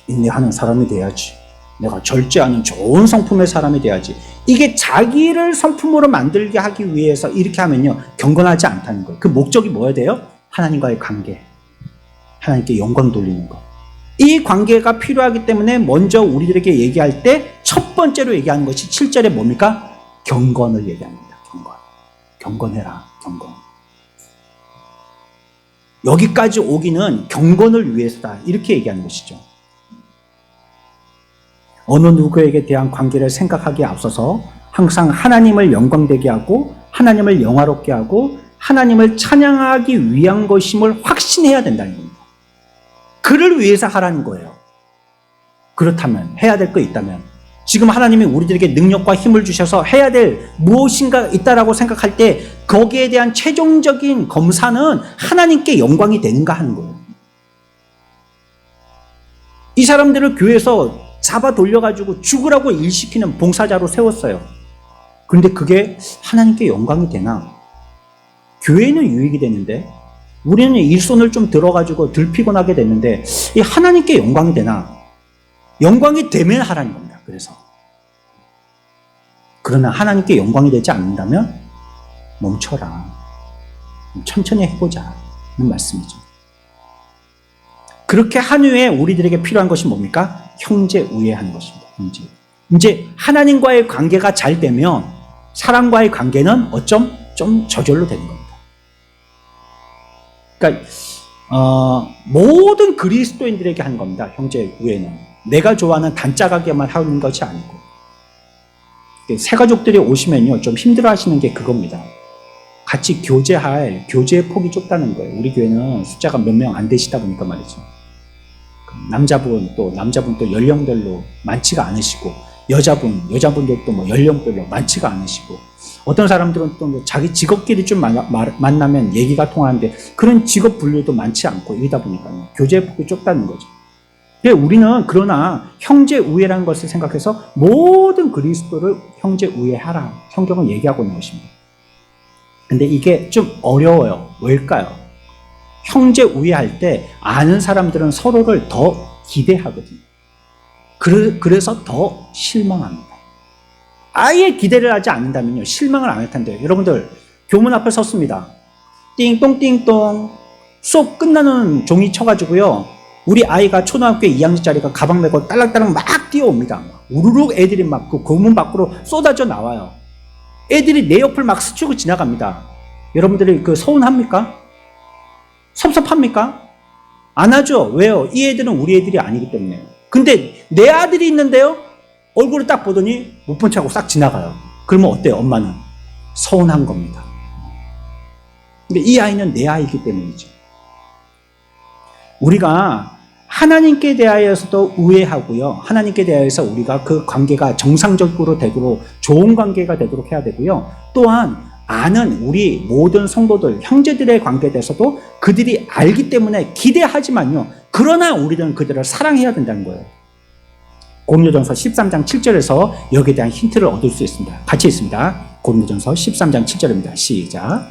인내하는 사람이 돼야지. 내가 절제하는 좋은 성품의 사람이 돼야지. 이게 자기를 성품으로 만들게 하기 위해서 이렇게 하면요, 경건하지 않다는 거예요. 그 목적이 뭐야 돼요? 하나님과의 관계. 하나님께 영광 돌리는 것. 이 관계가 필요하기 때문에 먼저 우리들에게 얘기할 때 첫 번째로 얘기하는 것이 7절에 뭡니까? 경건을 얘기합니다. 경건. 경건해라. 경건. 여기까지 오기는 경건을 위해서다. 이렇게 얘기하는 것이죠. 어느 누구에게 대한 관계를 생각하기에 앞서서 항상 하나님을 영광되게 하고 하나님을 영화롭게 하고 하나님을 찬양하기 위한 것임을 확신해야 된다는 겁니다. 그를 위해서 하라는 거예요. 그렇다면, 해야 될 거 있다면, 지금 하나님이 우리들에게 능력과 힘을 주셔서 해야 될 무엇인가 있다라고 생각할 때 거기에 대한 최종적인 검사는 하나님께 영광이 되는가 하는 거예요. 이 사람들을 교회에서 잡아 돌려가지고 죽으라고 일시키는 봉사자로 세웠어요. 그런데 그게 하나님께 영광이 되나? 교회는 유익이 되는데 우리는 일손을 좀 들어가지고 덜 피곤하게 됐는데 이 하나님께 영광이 되나? 영광이 되면 하라는 겁니다. 그러나 하나님께 영광이 되지 않는다면 멈춰라. 천천히 해보자는 말씀이죠. 그렇게 한 후에 우리들에게 필요한 것이 뭡니까? 형제 우애하는 것입니다. 형제. 이제 하나님과의 관계가 잘 되면 사람과의 관계는 좀 저절로 되는 겁니다. 그러니까 모든 그리스도인들에게 하는 겁니다. 형제 우애는. 내가 좋아하는 단짝하게만 하는 것이 아니고. 새 가족들이 오시면요, 좀 힘들어 하시는 게 그겁니다. 같이 교제의 폭이 좁다는 거예요. 우리 교회는 숫자가 몇 명 안 되시다 보니까 말이죠. 남자분 또 연령별로 많지가 않으시고, 여자분들도 연령별로 많지가 않으시고, 어떤 사람들은 또 자기 직업끼리 좀 만나면 얘기가 통하는데 그런 직업 분류도 많지 않고 이러다 보니까 교제의 폭이 좁다는 거죠. 우리는 그러나 형제 우애라는 것을 생각해서 모든 그리스도를 형제 우애하라. 성경은 얘기하고 있는 것입니다. 근데 이게 좀 어려워요. 왜일까요? 형제 우애할 때 아는 사람들은 서로를 더 기대하거든요. 그래서 더 실망합니다. 아예 기대를 하지 않는다면요, 실망을 안 할 텐데요. 여러분들, 교문 앞에 섰습니다. 띵똥띵똥 수업 끝나는 종이 쳐가지고요, 우리 아이가 초등학교 2학년짜리가 가방 메고 딸랑딸랑 막 뛰어옵니다. 우르륵 애들이 막 그 교문 밖으로 쏟아져 나와요. 애들이 내 옆을 막 스치고 지나갑니다. 여러분들이 서운합니까? 섭섭합니까? 안 하죠. 왜요? 이 애들은 우리 애들이 아니기 때문에요. 근데 내 아들이 있는데요, 얼굴을 딱 보더니 못 본 척하고 싹 지나가요. 그러면 어때요? 엄마는 서운한 겁니다. 근데 이 아이는 내 아이이기 때문이죠. 우리가 하나님께 대하여서도 우애하고요, 하나님께 대하여서 우리가 그 관계가 정상적으로 되도록 좋은 관계가 되도록 해야 되고요, 또한 아는 우리 모든 성도들, 형제들의 관계에 대해서도 그들이 알기 때문에 기대하지만요, 그러나 우리는 그들을 사랑해야 된다는 거예요. 고린도전서 13장 7절에서 여기에 대한 힌트를 얻을 수 있습니다. 같이 있습니다. 고린도전서 13장 7절입니다. 시작.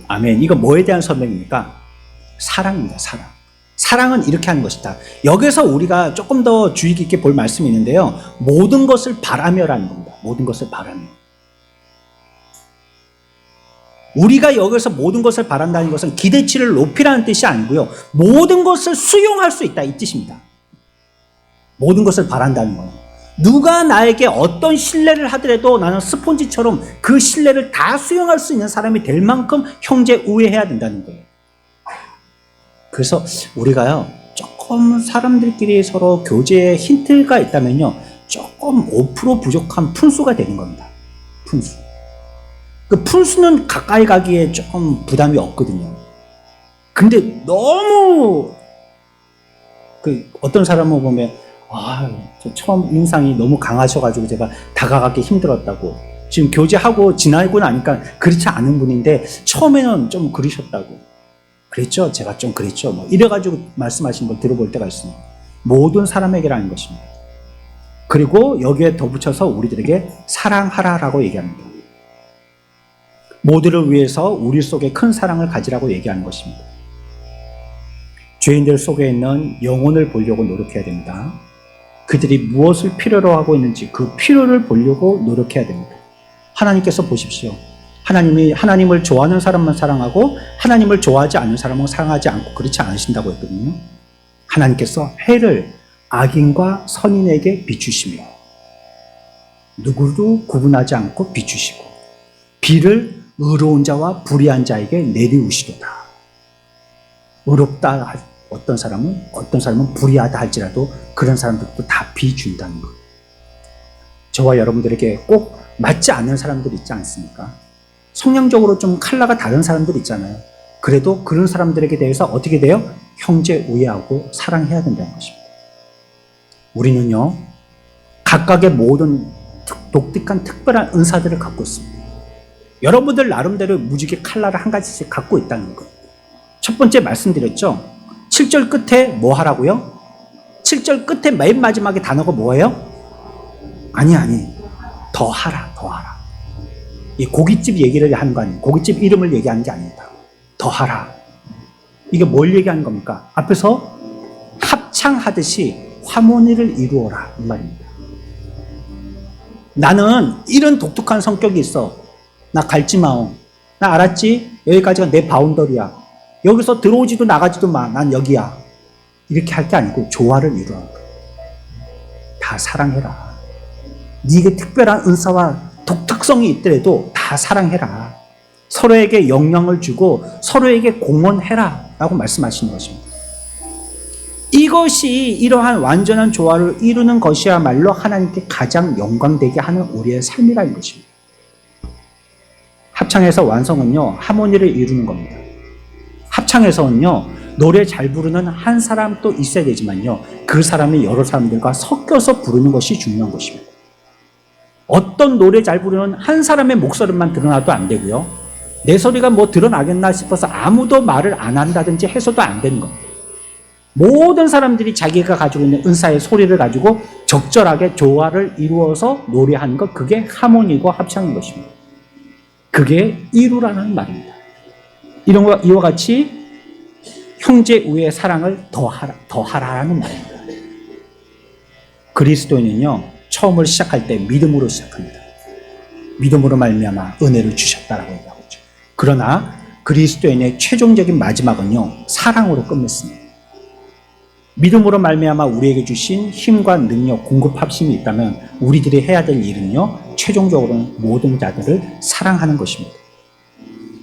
아멘. 이거 뭐에 대한 설명입니까? 사랑입니다. 사랑은 이렇게 하는 것이다. 여기서 우리가 조금 더 주의 깊게 볼 말씀이 있는데요, 모든 것을 바라며라는 겁니다. 모든 것을 바라며. 우리가 여기서 모든 것을 바란다는 것은 기대치를 높이라는 뜻이 아니고요, 모든 것을 수용할 수 있다, 이 뜻입니다. 모든 것을 바란다는 거예요. 누가 나에게 어떤 신뢰를 하더라도 나는 스폰지처럼 그 신뢰를 다 수용할 수 있는 사람이 될 만큼 형제 우애해야 된다는 거예요. 그래서 우리가요, 조금 사람들끼리 서로 교제에 힌트가 있다면요, 조금 5% 부족한 푼수가 되는 겁니다. 푼수. 그 푼수는 가까이 가기에 조금 부담이 없거든요. 근데 너무 어떤 사람을 보면 저 처음 인상이 너무 강하셔가지고 제가 다가가기 힘들었다고. 지금 교제하고 지나고 나니까 그렇지 않은 분인데 처음에는 좀 그러셨다고. 그랬죠? 제가 좀 그랬죠. 뭐 이래가지고 말씀하신 걸 들어볼 때가 있습니다. 모든 사람에게라는 것입니다. 그리고 여기에 덧붙여서 우리들에게 사랑하라라고 얘기합니다. 모두를 위해서 우리 속에 큰 사랑을 가지라고 얘기하는 것입니다. 죄인들 속에 있는 영혼을 보려고 노력해야 됩니다. 그들이 무엇을 필요로 하고 있는지 그 필요를 보려고 노력해야 됩니다. 하나님께서 보십시오. 하나님이 하나님을 좋아하는 사람만 사랑하고 하나님을 좋아하지 않는 사람은 사랑하지 않고 그렇지 않으신다고 했거든요. 하나님께서 해를 악인과 선인에게 비추시며 누구도 구분하지 않고 비추시고 비를 의로운 자와 불의한 자에게 내리우시도다. 의롭다 할 어떤 사람은 불의하다 할지라도 그런 사람들도 다 비준다는 것. 저와 여러분들에게 꼭 맞지 않는 사람들 있지 않습니까? 성향적으로 좀 컬러가 다른 사람들 있잖아요. 그래도 그런 사람들에게 대해서 어떻게 돼요? 형제 우애하고 사랑해야 된다는 것입니다. 우리는요, 각각의 모든 독특한 특별한 은사들을 갖고 있습니다. 여러분들 나름대로 무지개 컬러를 한 가지씩 갖고 있다는 것. 첫 번째 말씀드렸죠? 7절 끝에 뭐 하라고요? 7절 끝에 맨 마지막에 단어가 뭐예요? 아니. 더 하라. 이 고깃집 얘기를 하는 거 아니에요. 고깃집 이름을 얘기하는 게 아닙니다. 더 하라. 이게 뭘 얘기하는 겁니까? 앞에서 합창하듯이 화모니를 이루어라 이 말입니다. 나는 이런 독특한 성격이 있어. 나 갈지 마오. 나 알았지? 여기까지가 내 바운더리야. 여기서 들어오지도 나가지도 마. 난 여기야. 이렇게 할 게 아니고 조화를 이루라는 거야. 다 사랑해라. 네게 특별한 은사와 독특성이 있더라도 다 사랑해라. 서로에게 영향을 주고 서로에게 공헌해라 라고 말씀하시는 것입니다. 이것이 이러한 완전한 조화를 이루는 것이야말로 하나님께 가장 영광되게 하는 우리의 삶이라는 것입니다. 합창에서 완성은요, 하모니를 이루는 겁니다. 합창에서는요, 노래 잘 부르는 한 사람 또 있어야 되지만요, 그 사람이 여러 사람들과 섞여서 부르는 것이 중요한 것입니다. 어떤 노래 잘 부르는 한 사람의 목소리만 드러나도 안 되고요, 내 소리가 뭐 드러나겠나 싶어서 아무도 말을 안 한다든지 해서도 안 되는 겁니다. 모든 사람들이 자기가 가지고 있는 은사의 소리를 가지고 적절하게 조화를 이루어서 노래하는 것, 그게 하모니고 합창인 것입니다. 그게 이루라는 말입니다. 이와 같이 형제 우애의 사랑을 더하라는 말입니다. 그리스도인은요, 처음을 시작할 때 믿음으로 시작합니다. 믿음으로 말미암아 은혜를 주셨다라고 얘기하고 있죠. 그러나 그리스도인의 최종적인 마지막은요, 사랑으로 끝맺습니다. 믿음으로 말미암아 우리에게 주신 힘과 능력, 공급합심이 있다면 우리들이 해야 될 일은요, 최종적으로는 모든 자들을 사랑하는 것입니다.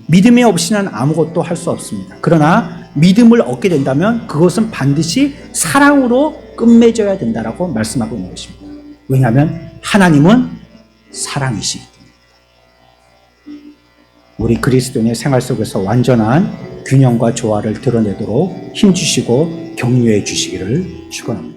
믿음이 없이는 아무것도 할 수 없습니다. 그러나 믿음을 얻게 된다면 그것은 반드시 사랑으로 끝맺어야 된다라고 말씀하고 있는 것입니다. 왜냐하면 하나님은 사랑이시기 때문입니다. 우리 그리스도인의 생활 속에서 완전한 균형과 조화를 드러내도록 힘주시고 격려해 주시기를 축원합니다.